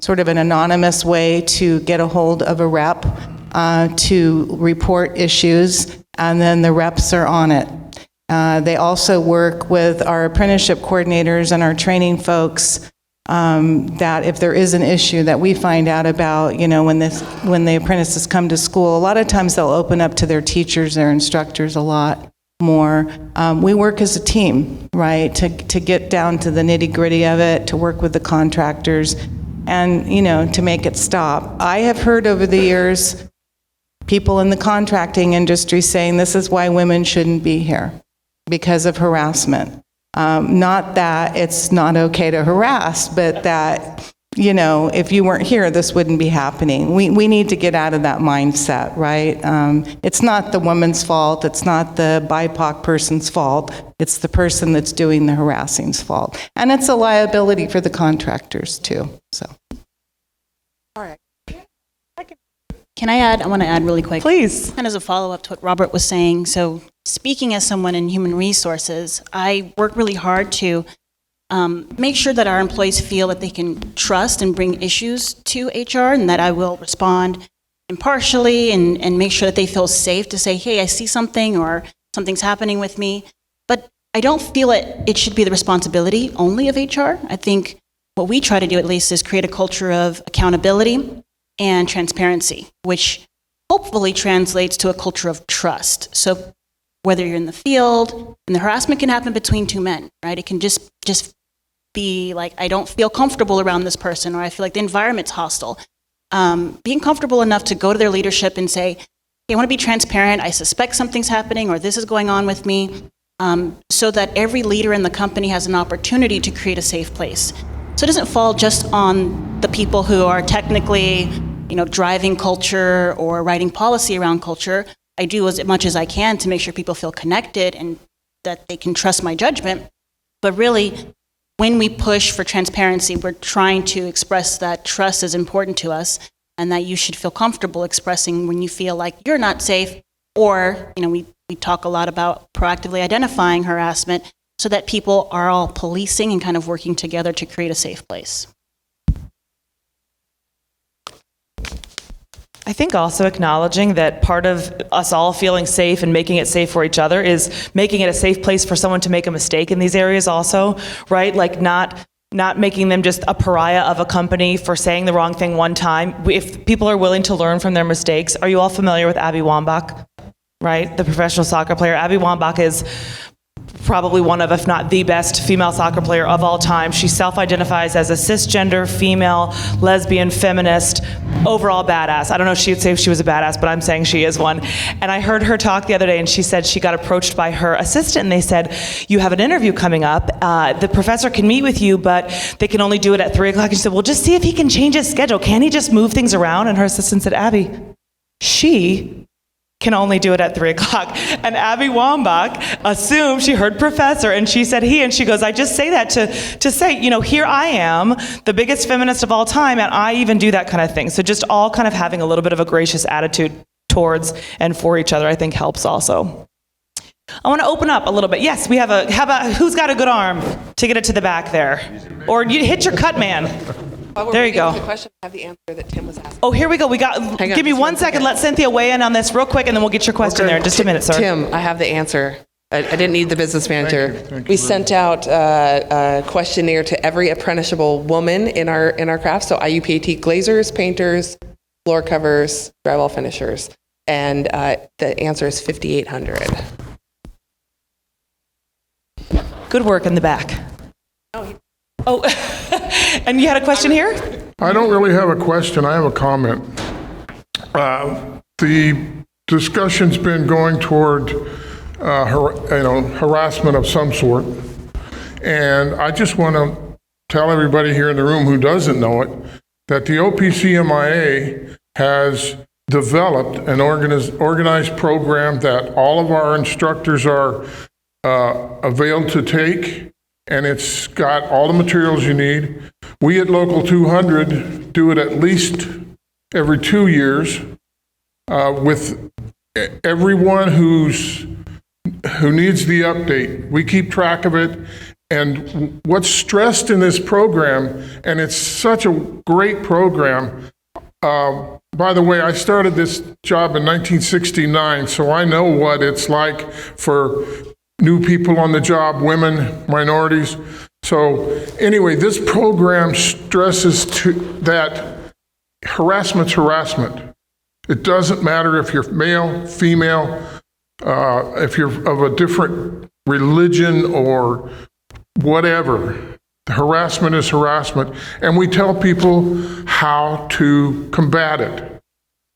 sort of an anonymous way to get a hold of a rep to report issues, and then the reps are on it. They also work with our apprenticeship coordinators and our training folks that if there is an issue that we find out about, when the apprentices come to school, a lot of times they'll open up to their teachers, their instructors a lot more. We work as a team, right, to get down to the nitty-gritty of it, to work with the contractors, and, to make it stop. I have heard over the years people in the contracting industry saying this is why women shouldn't be here, because of harassment. Not that it's not okay to harass, but that, if you weren't here, this wouldn't be happening. We need to get out of that mindset, right? It's not the woman's fault. It's not the BIPOC person's fault. It's the person that's doing the harassing's fault. And it's a liability for the contractors, too. So. All right. Can I add? I want to add really quick. Please. Kind of as a follow-up to what Robert was saying. So speaking as someone in human resources, I work really hard to make sure that our employees feel that they can trust and bring issues to HR, and that I will respond impartially and make sure that they feel safe to say, hey, I see something or something's happening with me. But I don't feel it should be the responsibility only of HR. I think what we try to do at least is create a culture of accountability and transparency, which hopefully translates to a culture of trust. So whether you're in the field, and the harassment can happen between two men, right? It can just be like, I don't feel comfortable around this person, or I feel like the environment's hostile. Being comfortable enough to go to their leadership and say, hey, I want to be transparent, I suspect something's happening, or this is going on with me, so that every leader in the company has an opportunity to create a safe place. So it doesn't fall just on the people who are technically, driving culture or writing policy around culture. I do as much as I can to make sure people feel connected and that they can trust my judgment. But really, when we push for transparency, we're trying to express that trust is important to us and that you should feel comfortable expressing when you feel like you're not safe, or, we talk a lot about proactively identifying harassment so that people are all policing and kind of working together to create a safe place. I think also acknowledging that part of us all feeling safe and making it safe for each other is making it a safe place for someone to make a mistake in these areas also, right? Like not making them just a pariah of a company for saying the wrong thing one time. If people are willing to learn from their mistakes, are you all familiar with Abby Wambach, right? The professional soccer player. Abby Wambach is probably one of, if not the best female soccer player of all time. She self-identifies as a cisgender, female, lesbian, feminist, overall badass. I don't know if she would say if she was a badass, but I'm saying she is one. And I heard her talk the other day, and she said she got approached by her assistant, and they said, you have an interview coming up. The professor can meet with you, but they can only do it at 3 o'clock. And she said, well, just see if he can change his schedule. Can he just move things around? And her assistant said, Abby, she can only do it at 3 o'clock. And Abby Wambach assumed she heard professor, and she said he, and she goes, I just say that to say, here I am, the biggest feminist of all time, and I even do that kind of thing. So just all kind of having a little bit of a gracious attitude towards and for each other, I think helps also. I want to open up a little bit. Yes, we have how about, who's got a good arm to get it to the back there? Or you hit your cut man. There you go. The question, I have the answer that Tim was asking. Oh, here we go. Give me 1 second. Let Cynthia weigh in on this real quick, and then we'll get your question there in just a minute, sir. Tim, I have the answer. I didn't need the business manager. Thank you. We sent out a questionnaire to every apprenticeshable woman in our craft. So IUPAT glazers, painters, floor covers, drywall finishers, and the answer is 5,800. Good work in the back. Oh, and you had a question here? I don't really have a question. I have a comment. The discussion's been going toward harassment of some sort. And I just want to tell everybody here in the room who doesn't know it, that the OPCMIA has developed an organized program that all of our instructors are availed to take, and it's got all the materials you need. We at Local 200 do it at least every 2 years with everyone who needs the update. We keep track of it. And what's stressed in this program, and it's such a great program, by the way, I started this job in 1969, so I know what it's like for new people on the job, women, minorities. So anyway, this program stresses that harassment's harassment. It doesn't matter if you're male, female, if you're of a different religion or whatever. The harassment is harassment, and we tell people how to combat it.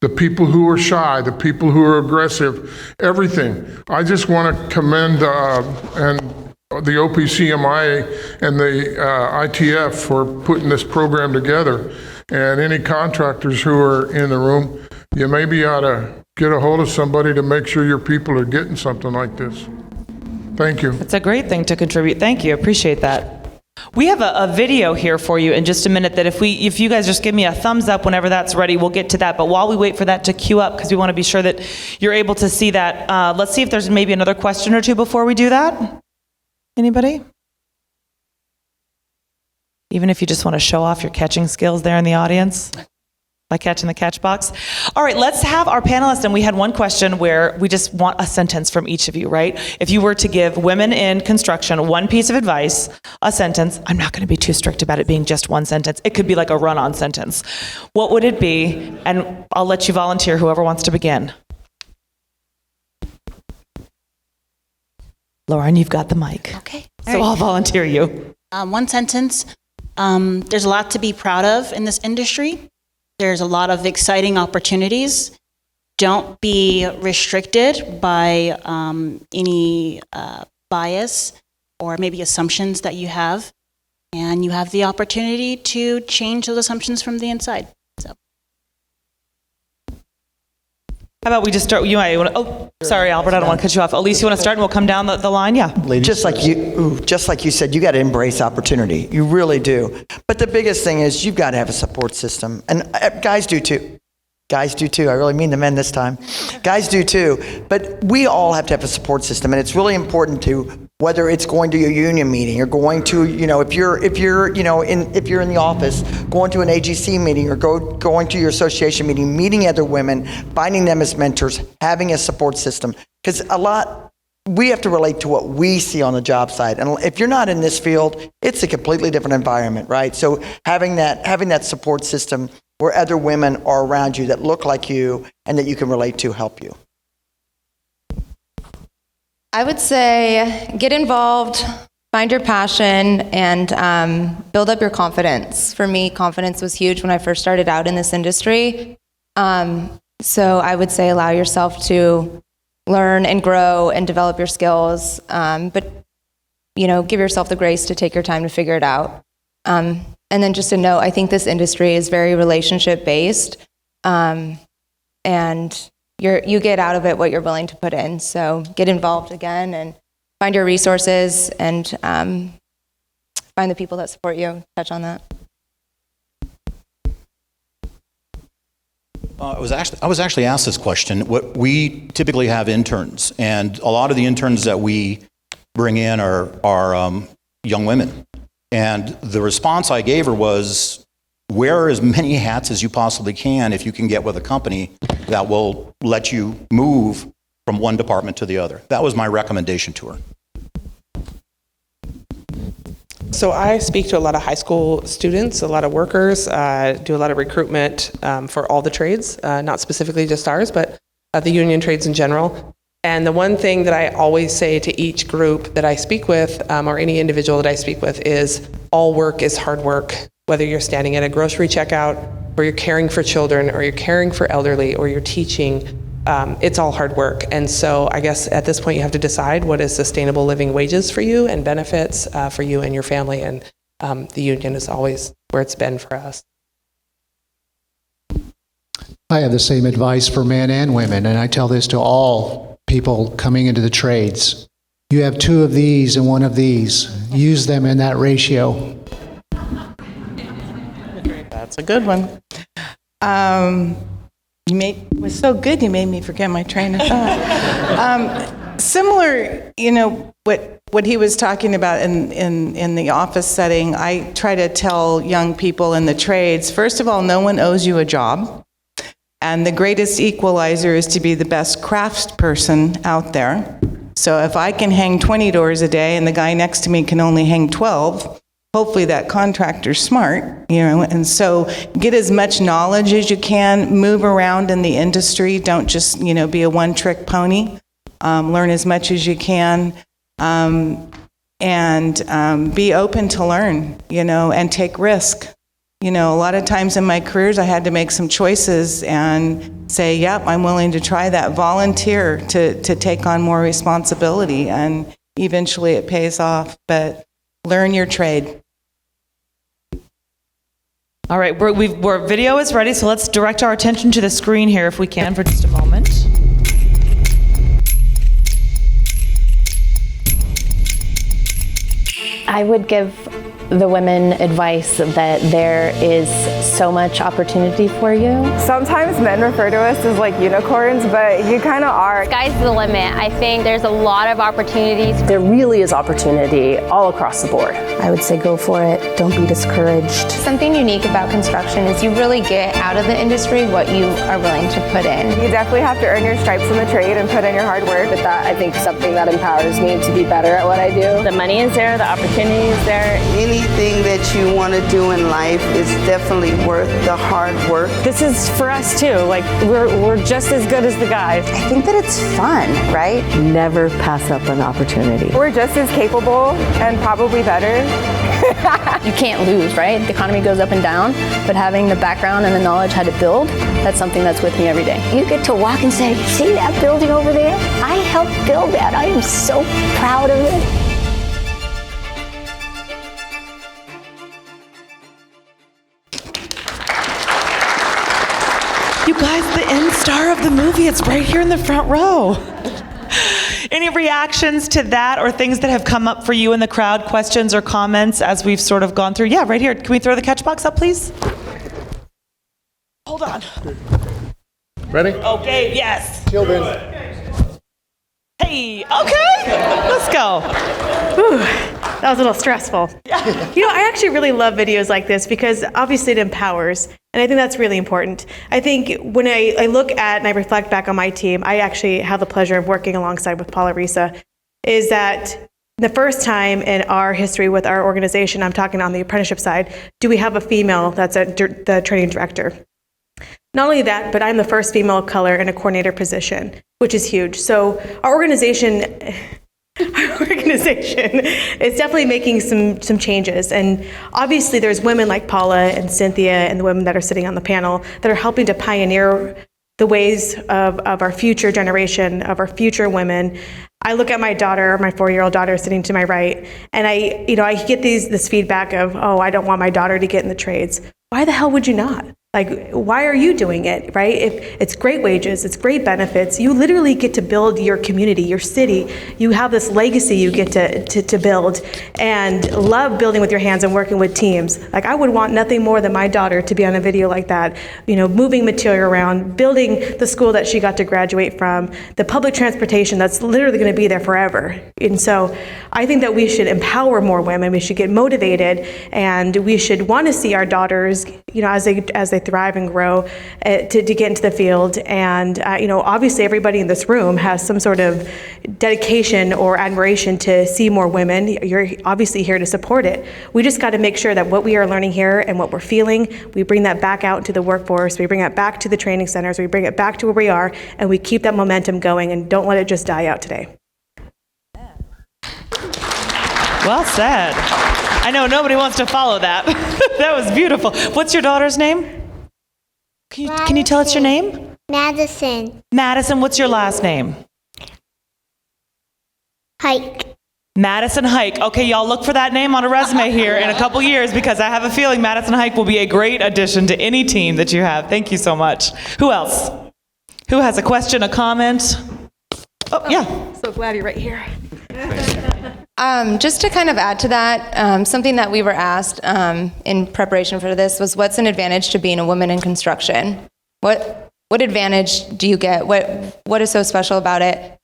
The people who are shy, the people who are aggressive, everything. I just want to commend the OPCMIA and the ITF for putting this program together. And any contractors who are in the room, you maybe ought to get a hold of somebody to make sure your people are getting something like this. Thank you. It's a great thing to contribute. Thank you. Appreciate that. We have a video here for you in just a minute that if you guys just give me a thumbs up whenever that's ready, we'll get to that. But while we wait for that to queue up, because we want to be sure that you're able to see that, let's see if there's maybe another question or two before we do that. Anybody? Even if you just want to show off your catching skills there in the audience by catching the catch box. All right, let's have our panelists, and we had one question where we just want a sentence from each of you, right? If you were to give women in construction one piece of advice, a sentence, I'm not going to be too strict about it being just one sentence. It could be like a run-on sentence. What would it be? And I'll let you volunteer, whoever wants to begin. Lauren, you've got the mic. Okay. So I'll volunteer you. One sentence. There's a lot to be proud of in this industry. There's a lot of exciting opportunities. Don't be restricted by any bias or maybe assumptions that you have. And you have the opportunity to change those assumptions from the inside. So. How about we just start? Sorry, Albert, I don't want to cut you off. Elise, you want to start and we'll come down the line? Yeah. Just like you said, you got to embrace opportunity. You really do. But the biggest thing is you've got to have a support system. And guys do too. Guys do too. I really mean the men this time. Guys do too. But we all have to have a support system. And it's really important to, whether it's going to your union meeting or going to, if you're in the office, going to an AGC meeting or going to your association meeting, meeting other women, finding them as mentors, having a support system. Because we have to relate to what we see on the job site. And if you're not in this field, it's a completely different environment, right? So having that support system where other women are around you that look like you and that you can relate to help you. I would say get involved, find your passion, and build up your confidence. For me, confidence was huge when I first started out in this industry. So I would say allow yourself to learn and grow and develop your skills, but give yourself the grace to take your time to figure it out. And then just a note, I think this industry is very relationship-based, and you get out of it what you're willing to put in. So get involved again and find your resources and find the people that support you. Touch on that. I was actually asked this question. We typically have interns, and a lot of the interns that we bring in are young women. And the response I gave her was, wear as many hats as you possibly can if you can get with a company that will let you move from one department to the other. That was my recommendation to her. So I speak to a lot of high school students, a lot of workers, do a lot of recruitment for all the trades, not specifically just ours, but the union trades in general. And the one thing that I always say to each group that I speak with, or any individual that I speak with, is all work is hard work. whether you're standing at a grocery checkout, or you're caring for children, or you're caring for elderly, or you're teaching, it's all hard work. And so I guess at this point you have to decide what is sustainable living wages for you and benefits for you and your family. And the union is always where it's been for us. I have the same advice for men and women, and I tell this to all people coming into the trades. You have two of these and one of these. Use them in that ratio. That's a good one. It was so good you made me forget my train of thought. Similar, what he was talking about in the office setting, I try to tell young people in the trades, first of all, no one owes you a job. And the greatest equalizer is to be the best craftsperson out there. So if I can hang 20 doors a day and the guy next to me can only hang 12, hopefully that contractor's smart, and so get as much knowledge as you can, move around in the industry, don't just, be a one-trick pony. Learn as much as you can, and be open to learn, and take risk. A lot of times in my careers, I had to make some choices and say, yep, I'm willing to try that. Volunteer to take on more responsibility, and eventually it pays off. But learn your trade. All right, our video is ready, so let's direct our attention to the screen here if we can for just a moment. I would give the women advice that there is so much opportunity for you. Sometimes men refer to us as like unicorns, but you kind of are. Sky's the limit. I think there's a lot of opportunities. There really is opportunity all across the board. I would say go for it. Don't be discouraged. Something unique about construction is you really get out of the industry what you are willing to put in. You definitely have to earn your stripes in the trade and put in your hard work. But that, I think, something that empowers me to be better at what I do. The money is there, the opportunity is there. Anything that you want to do in life is definitely worth the hard work. This is for us too. Like we're just as good as the guys. I think that it's fun, right? Never pass up an opportunity. We're just as capable and probably better. You can't lose, right? The economy goes up and down, but having the background and the knowledge how to build, that's something that's with me every day. You get to walk and say, see that building over there? I helped build that. I am so proud of it. You guys, the end star of the movie, it's right here in the front row. Any reactions to that or things that have come up for you in the crowd, questions or comments as we've sort of gone through? Yeah, right here. Can we throw the catch box up, please? Hold on. Ready? Okay, yes. Children. Hey, okay, let's go. Whew, that was a little stressful. I actually really love videos like this because obviously it empowers, and I think that's really important. I think when I look at and I reflect back on my team, I actually have the pleasure of working alongside with Paula Risa, is that the first time in our history with our organization, I'm talking on the apprenticeship side, do we have a female that's the training director? Not only that, but I'm the first female of color in a coordinator position, which is huge. So our organization is definitely making some changes. And obviously there's women like Paula and Cynthia and the women that are sitting on the panel that are helping to pioneer the ways of our future generation, of our future women. I look at my daughter, my 4-year-old daughter sitting to my right, and I get this feedback of, oh, I don't want my daughter to get in the trades. Why the hell would you not? Like, why are you doing it, right? If it's great wages, it's great benefits, you literally get to build your community, your city. You have this legacy you get to build, and love building with your hands and working with teams. Like, I would want nothing more than my daughter to be on a video like that, moving material around, building the school that she got to graduate from, the public transportation that's literally going to be there forever. And so I think that we should empower more women, we should get motivated, and we should want to see our daughters, as they thrive and grow, to get into the field. And obviously everybody in this room has some sort of dedication or admiration to see more women. You're obviously here to support it. We just got to make sure that what we are learning here and what we're feeling, we bring that back out into the workforce, we bring it back to the training centers, we bring it back to where we are, and we keep that momentum going and don't let it just die out today. Well said. I know nobody wants to follow that. That was beautiful. What's your daughter's name? Can you tell us your name? Madison. Madison, what's your last name? Hike. Madison Hike. Okay, y'all look for that name on a resume here in a couple years, because I have a feeling Madison Hike will be a great addition to any team that you have. Thank you so much. Who else? Who has a question, a comment? Oh, yeah. So glad you're right here. Just to kind of add to that, something that we were asked in preparation for this was, what's an advantage to being a woman in construction? What advantage do you get? What is so special about it?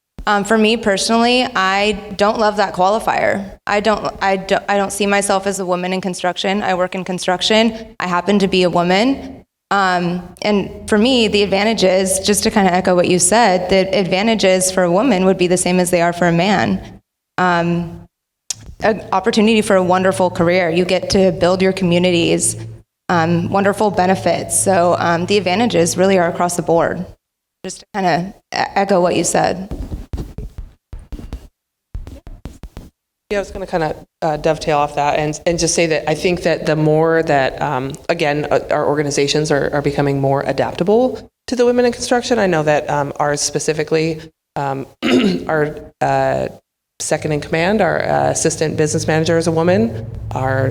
For me personally, I don't love that qualifier. I don't see myself as a woman in construction. I work in construction. I happen to be a woman. And for me, the advantages, just to kind of echo what you said, the advantages for a woman would be the same as they are for a man. An opportunity for a wonderful career. You get to build your communities, wonderful benefits. So the advantages really are across the board. Just to kind of echo what you said. Yeah, I was going to kind of dovetail off that and just say that I think that the more that, again, our organizations are becoming more adaptable to the women in construction. I know that ours specifically, our second in command, our assistant business manager is a woman, our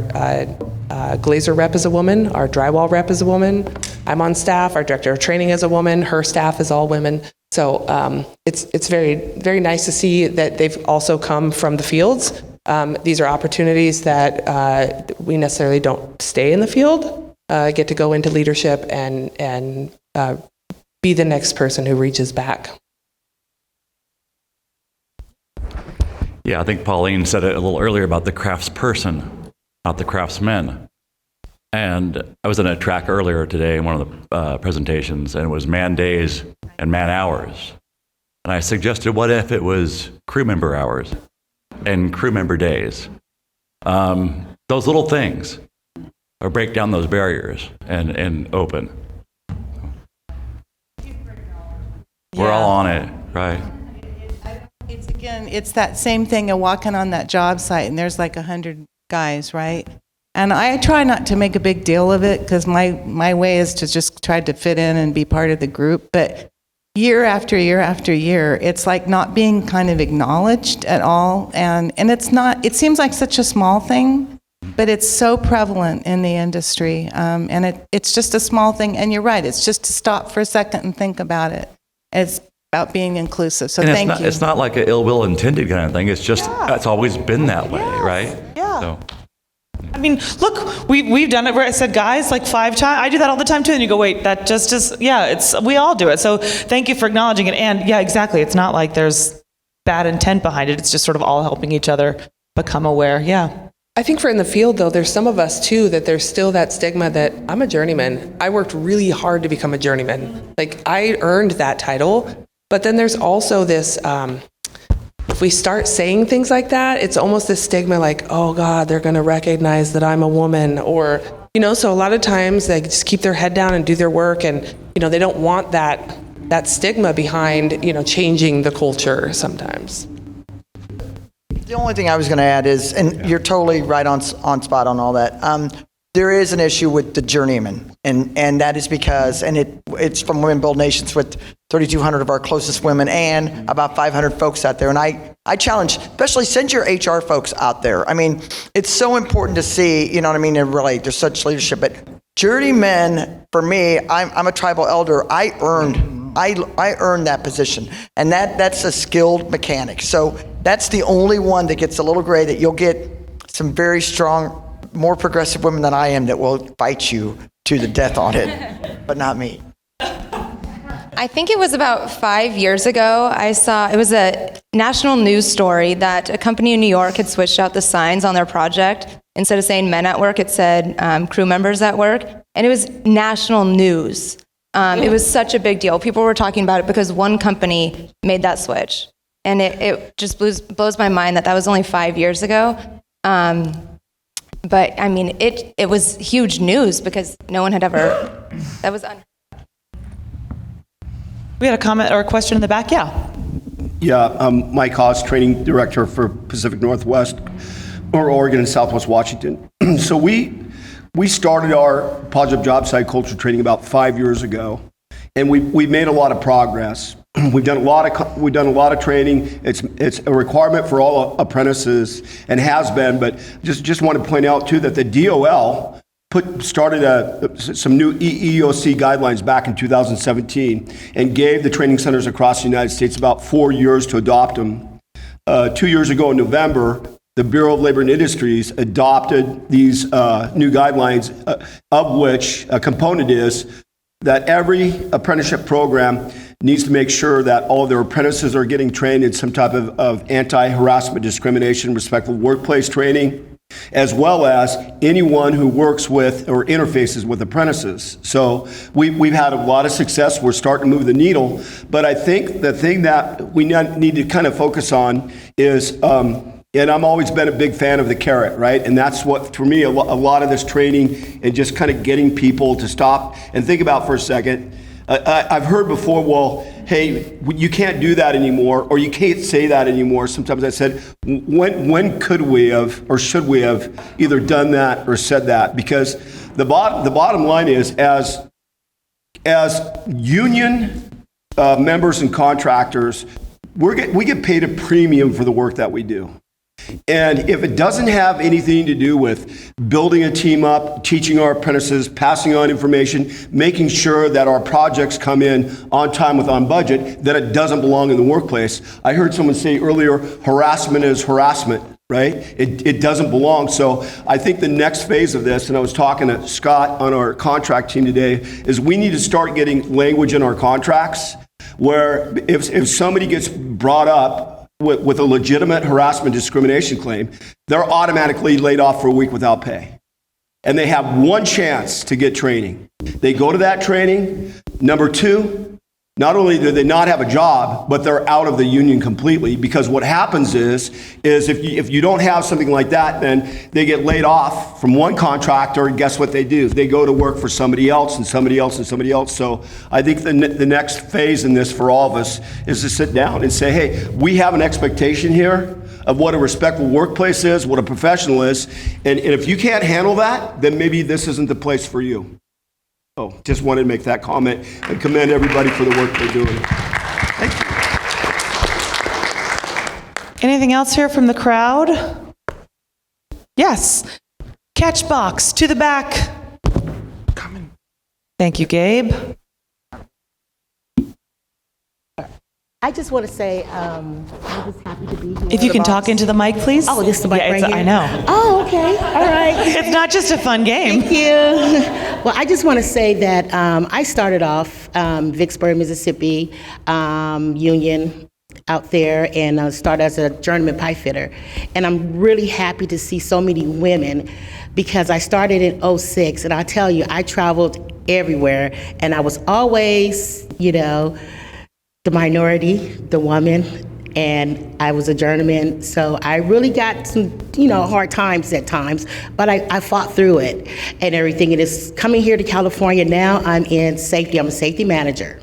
glazer rep is a woman, our drywall rep is a woman, I'm on staff, our director of training is a woman, her staff is all women. So it's very, very nice to see that they've also come from the fields. These are opportunities that we necessarily don't stay in the field, get to go into leadership and be the next person who reaches back. Yeah, I think Pauline said it a little earlier about the craftsperson, not the craftsman. And I was in a track earlier today in one of the presentations, and it was man days and man hours. And I suggested, what if it was crew member hours and crew member days? Those little things, or break down those barriers and open. We're all on it, right? It's that same thing of walking on that job site and there's like 100 guys, right? And I try not to make a big deal of it, because my way is to just try to fit in and be part of the group. But year after year after year, it's like not being kind of acknowledged at all. And it's not, it seems like such a small thing, but it's so prevalent in the industry. And it's just a small thing. And you're right, it's just to stop for a second and think about it. It's about being inclusive. So thank you. It's not like an ill will intended kind of thing. It's just, it's always been that way, right? Yeah. So. I mean, look, we've done it where I said guys like 5 times. I do that all the time too. And you go, wait, that just is, yeah, we all do it. So thank you for acknowledging it. And yeah, exactly. It's not like there's bad intent behind it. It's just sort of all helping each other become aware. Yeah. I think for in the field, though, there's some of us, too, that there's still that stigma that I'm a journeyman. I worked really hard to become a journeyman. Like, I earned that title. But then there's also this, if we start saying things like that, it's almost this stigma like, oh, God, they're going to recognize that I'm a woman. Or, so a lot of times they just keep their head down and do their work. And, they don't want that stigma behind, changing the culture sometimes. The only thing I was going to add is, and you're totally right on spot on all that, there is an issue with the journeyman, and that is because, and it's from Women Build Nations, with 3,200 of our closest women and about 500 folks out there. And I challenge, especially send your HR folks out there. I mean, it's so important to see, and really, there's such leadership. But journeymen, for me, I'm a tribal elder. I earned that position, and that's a skilled mechanic. So that's the only one that gets a little gray, that you'll get some very strong, more progressive women than I am that will fight you to the death on it, but not me. I think it was about 5 years ago, I saw, it was a national news story that a company in New York had switched out the signs on their project. Instead of saying men at work, it said crew members at work. And it was national news. It was such a big deal. People were talking about it because one company made that switch. And it just blows my mind that was only 5 years ago. But I mean, it was huge news because no one had ever, that was unheard of. We had a comment or a question in the back, yeah. Yeah, Mike Haas, training director for Pacific Northwest. or Oregon and Southwest Washington. So we started our positive job site culture training about 5 years ago, and we've made a lot of progress. We've done a lot of training. It's a requirement for all apprentices and has been. But just want to point out too that the DOL started some new EEOC guidelines back in 2017 and gave the training centers across the United States about 4 years to adopt them. 2 years ago in November, the Bureau of Labor and Industries adopted these new guidelines, of which a component is that every apprenticeship program needs to make sure that all of their apprentices are getting trained in some type of anti-harassment, discrimination, respectful workplace training, as well as anyone who works with or interfaces with apprentices. So we've had a lot of success. We're starting to move the needle. But I think the thing that we need to kind of focus on is, and I've always been a big fan of the carrot, right? And that's what, for me, a lot of this training and just kind of getting people to stop and think about for a second. I've heard before, well, hey, you can't do that anymore, or you can't say that anymore. Sometimes I said, when could we have, or should we have either done that or said that? Because the bottom line is, as union members and contractors, we get paid a premium for the work that we do. And if it doesn't have anything to do with building a team up, teaching our apprentices, passing on information, making sure that our projects come in on time with on budget, then it doesn't belong in the workplace. I heard someone say earlier, harassment is harassment, right? It doesn't belong. So I think the next phase of this, and I was talking to Scott on our contract team today, is we need to start getting language in our contracts where if somebody gets brought up with a legitimate harassment discrimination claim, they're automatically laid off for a week without pay. And they have one chance to get training. They go to that training. Number two, not only do they not have a job, but they're out of the union completely, because what happens is if you don't have something like that, then they get laid off from one contractor, and guess what they do? They go to work for somebody else and somebody else and somebody else. So I think the next phase in this for all of us is to sit down and say, hey, we have an expectation here of what a respectful workplace is, what a professional is, and if you can't handle that, then maybe this isn't the place for you. Oh, just wanted to make that comment and commend everybody for the work they're doing. Thank you. Anything else here from the crowd? Yes. Catch box to the back. Coming. Thank you, Gabe. I just want to say I'm just happy to be here. If you can talk into the mic, please. Oh, this is the mic right here? I know. Oh, okay. All right. It's not just a fun game. Thank you. Well, I just want to say that I started off Vicksburg, Mississippi union out there, and started as a journeyman pipe fitter. And I'm really happy to see so many women, because I started in 2006, and I tell you, I traveled everywhere, and I was always, the minority, the woman, and I was a journeyman, so I really got some, hard times at times, but I fought through it and everything. And it's coming here to California now, I'm in safety. I'm a safety manager,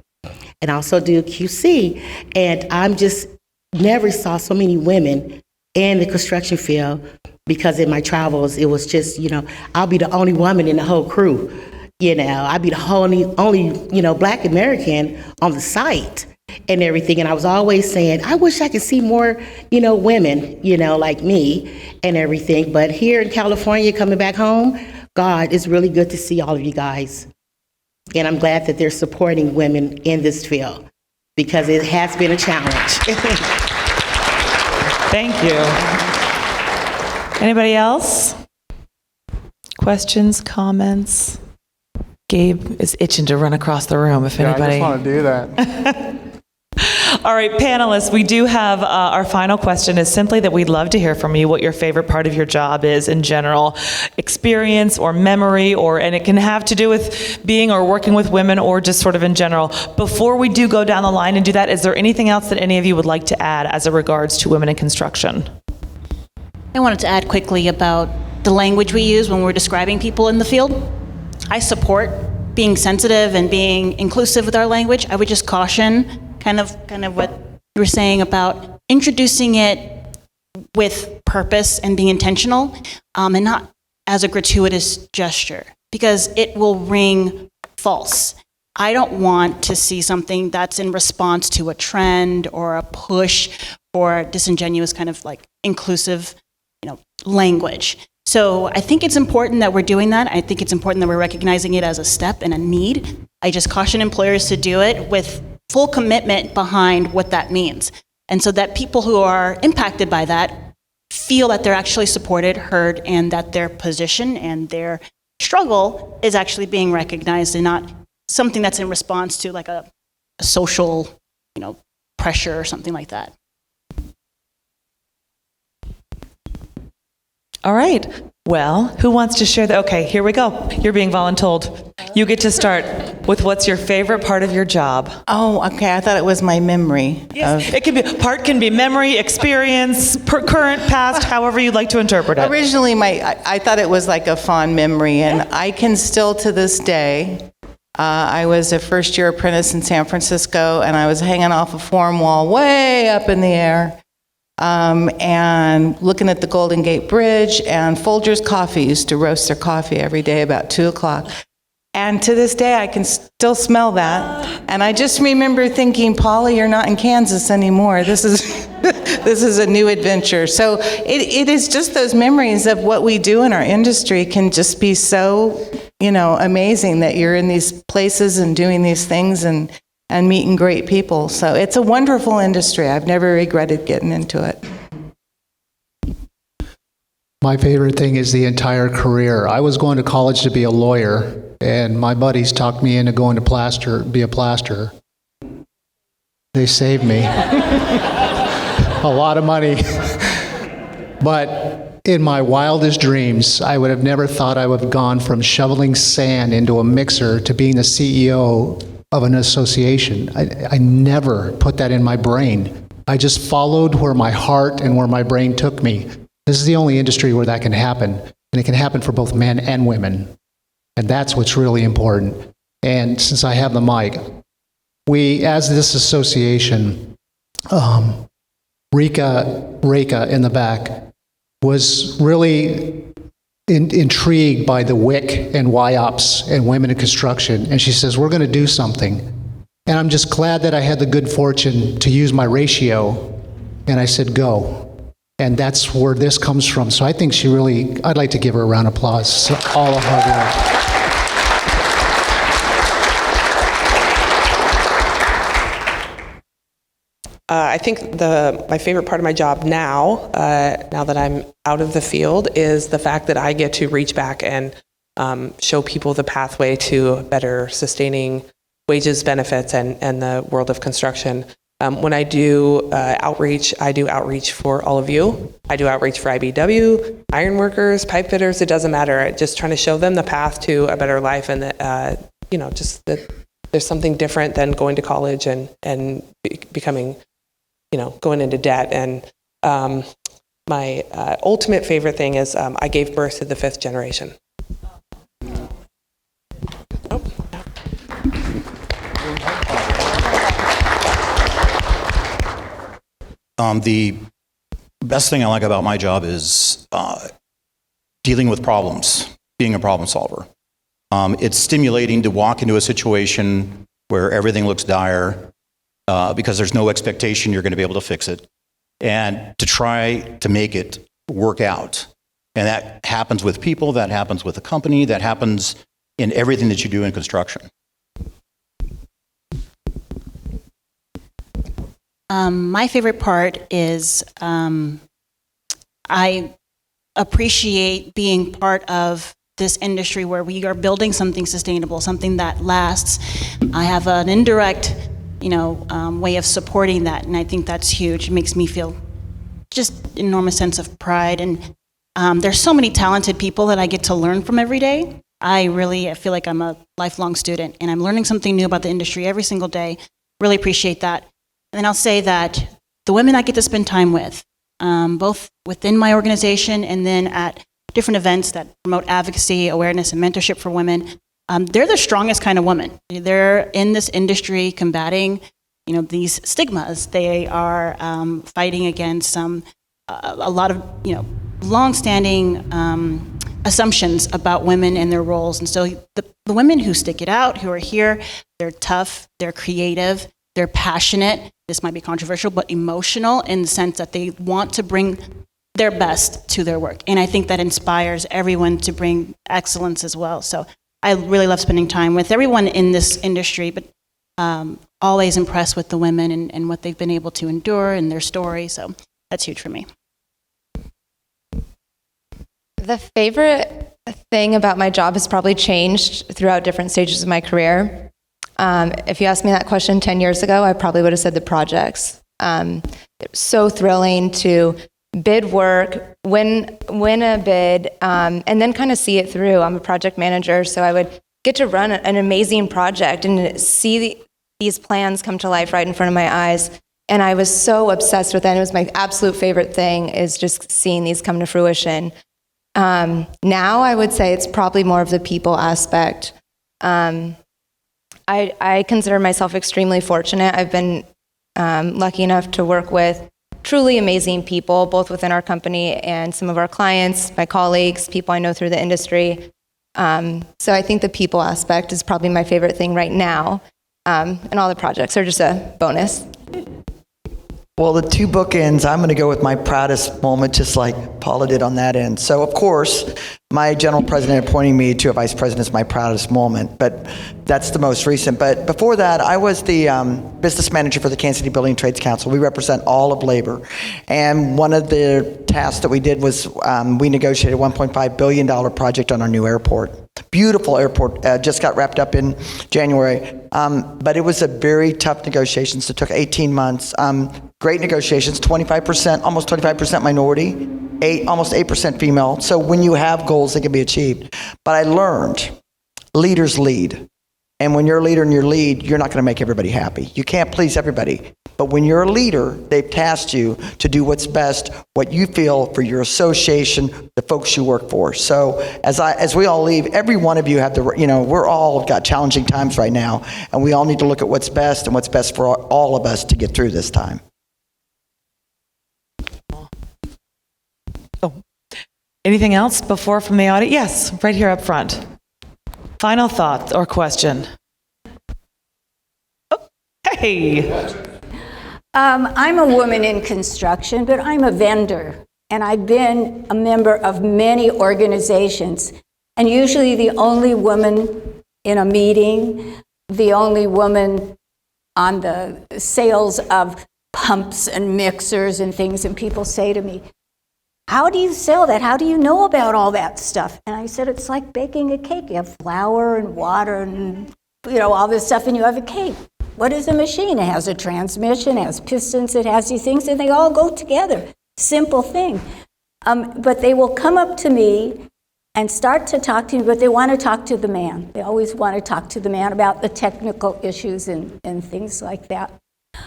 and I also do QC, and I'm just never saw so many women in the construction field, because in my travels, it was just, I'll be the only woman in the whole crew, I'd be the only Black American on the site and everything. And I was always saying, I wish I could see more, women, like me and everything. But here in California, coming back home, God, it's really good to see all of you guys. And I'm glad that they're supporting women in this field, because it has been a challenge. Thank you. Anybody else? Questions, comments? Gabe is itching to run across the room if anybody. I just want to do that. All right, panelists, we do have our final question is simply that we'd love to hear from you what your favorite part of your job is in general, experience or memory, and it can have to do with being or working with women or just sort of in general. Before we do go down the line and do that, is there anything else that any of you would like to add as it regards to women in construction? I wanted to add quickly about the language we use when we're describing people in the field. I support being sensitive and being inclusive with our language. I would just caution kind of what you were saying about introducing it with purpose and being intentional, and not as a gratuitous gesture, because it will ring false. I don't want to see something that's in response to a trend or a push or disingenuous kind of like inclusive, language. So I think it's important that we're doing that. I think it's important that we're recognizing it as a step and a need. I just caution employers to do it with full commitment behind what that means. And so that people who are impacted by that feel that they're actually supported, heard, and that their position and their struggle is actually being recognized and not something that's in response to like a social, pressure or something like that. All right. Well, who wants to share that? Okay, here we go. You're being voluntold. You get to start with what's your favorite part of your job. Oh, okay. I thought it was my memory. Yes, it can be memory, experience, current, past, however you'd like to interpret it. Originally, I thought it was like a fond memory, and I can still to this day. I was a first-year apprentice in San Francisco, and I was hanging off a form wall way up in the air. And looking at the Golden Gate Bridge, and Folgers Coffee used to roast their coffee every day about 2 o'clock. And to this day, I can still smell that. And I just remember thinking, Paula, you're not in Kansas anymore. This is this is a new adventure. So it is just those memories of what we do in our industry can just be so, amazing that you're in these places and doing these things and meeting great people. So it's a wonderful industry. I've never regretted getting into it. My favorite thing is the entire career. I was going to college to be a lawyer, and my buddies talked me into going to be a plasterer. They saved me a lot of money. But in my wildest dreams, I would have never thought I would have gone from shoveling sand into a mixer to being the CEO of an association. I never put that in my brain. I just followed where my heart and where my brain took me. This is the only industry where that can happen, and it can happen for both men and women. And that's what's really important. And since I have the mic, we, as this association, Rika in the back, was really intrigued by the WIC and YOPS and women in construction, and she says, we're going to do something. And I'm just glad that I had the good fortune to use my ratio, and I said, go. And that's where this comes from. So I think I'd like to give her a round of applause. All of hard work. I think my favorite part of my job now that I'm out of the field, is the fact that I get to reach back and show people the pathway to better sustaining wages, benefits, and the world of construction. When I do outreach, I do outreach for all of you. I do outreach for IBW, ironworkers, pipe fitters, it doesn't matter. Just trying to show them the path to a better life, and that, just that there's something different than going to college and becoming, going into debt. And my ultimate favorite thing is I gave birth to the 5th generation. The best thing I like about my job is dealing with problems, being a problem solver. It's stimulating to walk into a situation where everything looks dire because there's no expectation you're going to be able to fix it, and to try to make it work out. And that happens with people, that happens with a company, that happens in everything that you do in construction. My favorite part is I appreciate being part of this industry where we are building something sustainable, something that lasts. I have an indirect, way of supporting that, and I think that's huge. It makes me feel just enormous sense of pride, and there's so many talented people that I get to learn from every day. I feel like I'm a lifelong student, and I'm learning something new about the industry every single day. Really appreciate that. And then I'll say that the women I get to spend time with, both within my organization and then at different events that promote advocacy, awareness, and mentorship for women, they're the strongest kind of women. They're in this industry combating, these stigmas. They are fighting against some a lot of, longstanding assumptions about women and their roles. And so the women who stick it out, who are here, they're tough, they're creative, they're passionate. This might be controversial, but emotional in the sense that they want to bring their best to their work. And I think that inspires everyone to bring excellence as well. So I really love spending time with everyone in this industry, but always impressed with the women and what they've been able to endure and their story. So that's huge for me. The favorite thing about my job has probably changed throughout different stages of my career. If you asked me that question 10 years ago, I probably would have said the projects. It was so thrilling to bid work, win a bid, and then kind of see it through. I'm a project manager, so I would get to run an amazing project and see these plans come to life right in front of my eyes. And I was so obsessed with that. It was my absolute favorite thing, is just seeing these come to fruition. Now I would say it's probably more of the people aspect. I consider myself extremely fortunate. I've been lucky enough to work with truly amazing people, both within our company and some of our clients, my colleagues, people I know through the industry. So I think the people aspect is probably my favorite thing right now. And all the projects are just a bonus. Well, the two bookends, I'm going to go with my proudest moment, just like Paula did on that end. So, of course, my general president appointing me to a vice president is my proudest moment, but that's the most recent. But before that, I was the business manager for the Kansas City Building Trades Council. We represent all of labor. And one of the tasks that we did was we negotiated a $1.5 billion project on our new airport. Beautiful airport, just got wrapped up in January. But it was a very tough negotiations. It took 18 months. Great negotiations, 25%, almost 25% minority, almost 8% female. So when you have goals, they can be achieved. But I learned leaders lead. And when you're a leader and you lead, you're not going to make everybody happy. You can't please everybody. But when you're a leader, they've tasked you to do what's best, what you feel for your association, the folks you work for. So as we all leave, every one of you have we're all got challenging times right now, and we all need to look at what's best and what's best for all of us to get through this time. Anything else before from the audience? Yes, right here up front. Final thought or question? Oh, hey. I'm a woman in construction, but I'm a vendor, and I've been a member of many organizations, and usually the only woman in a meeting, the only woman on the sales of pumps and mixers and things, and people say to me, "How do you sell that? How do you know about all that stuff?" And I said, it's like baking a cake. You have flour and water and, all this stuff, and you have a cake. What is a machine? It has a transmission, it has pistons, it has these things, and they all go together. Simple thing. But they will come up to me and start to talk to me, but they want to talk to the man. They always want to talk to the man about the technical issues and things like that.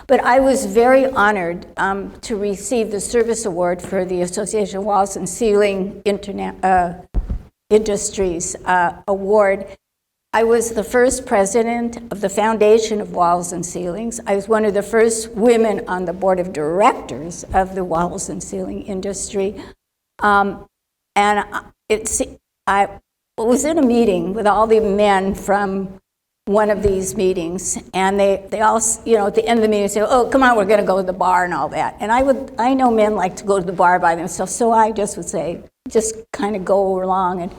But I was very honored to receive the Service Award for the Association of Walls and Ceiling Industries Award. I was the first president of the Foundation of Walls and Ceilings. I was one of the first women on the board of directors of the walls and ceiling industry. And I was in a meeting with all the men from one of these meetings, and they all, at the end of the meeting say, "Oh, come on, we're going to go to the bar," and all that. And I know men like to go to the bar by themselves, so I just would say, just kind of go along. And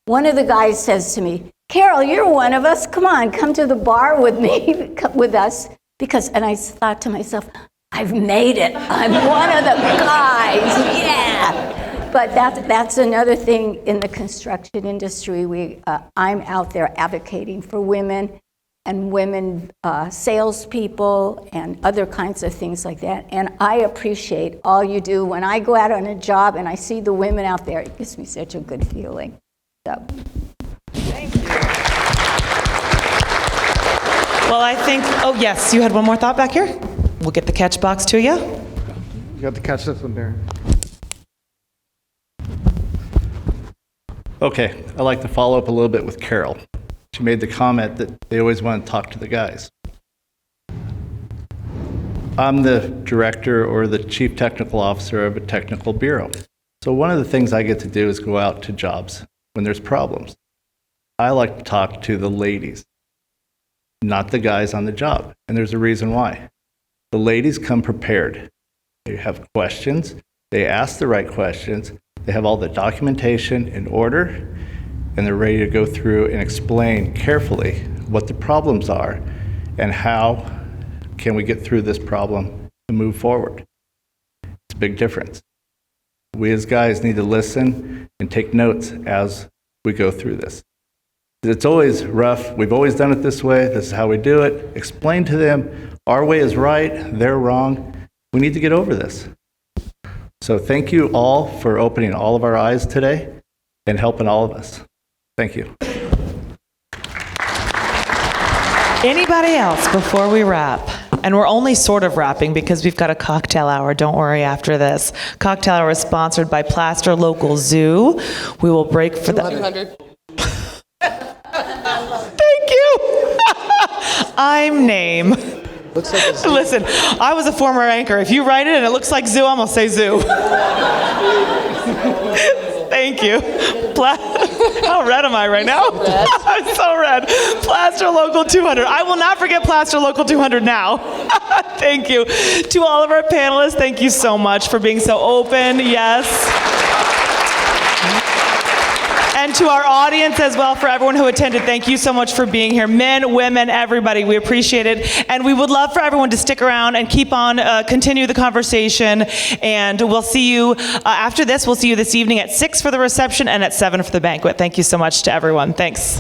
one of the guys says to me, "Carol, you're one of us. Come to the bar with me, with us." And I thought to myself, I've made it. I'm one of the guys. Yeah. But that's another thing in the construction industry. I'm out there advocating for women and women salespeople and other kinds of things like that. And I appreciate all you do. When I go out on a job and I see the women out there, it gives me such a good feeling. So. Thank you. Well, I think, yes, you had one more thought back here? We'll get the catch box to you. You got to catch this one there. Okay, I'd like to follow up a little bit with Carol. She made the comment that they always want to talk to the guys. I'm the director or the chief technical officer of a technical bureau. So one of the things I get to do is go out to jobs when there's problems. I like to talk to the ladies, not the guys on the job. And there's a reason why. The ladies come prepared. They have questions. They ask the right questions. They have all the documentation in order, and they're ready to go through and explain carefully what the problems are and how can we get through this problem and move forward. It's a big difference. We as guys need to listen and take notes as we go through this. It's always rough. We've always done it this way. This is how we do it. Explain to them our way is right, they're wrong. We need to get over this. So thank you all for opening all of our eyes today and helping all of us. Thank you. Anybody else before we wrap? And we're only sort of wrapping because we've got a cocktail hour. Don't worry after this. Cocktail hour is sponsored by Plaster Local Zoo. We will break for the... 200. Thank you. I'm name. Listen, I was a former anchor. If you write it and it looks like zoo, I'm going to say zoo. Thank you. How red am I right now? I'm so red. Plaster Local 200. I will not forget Plaster Local 200 now. Thank you. To all of our panelists, thank you so much for being so open. Yes. And to our audience as well, for everyone who attended, thank you so much for being here. Men, women, everybody, we appreciate it. And we would love for everyone to stick around and keep on, continue the conversation. And we'll see you after this. We'll see you this evening at 6 for the reception and at 7 for the banquet. Thank you so much to everyone. Thanks.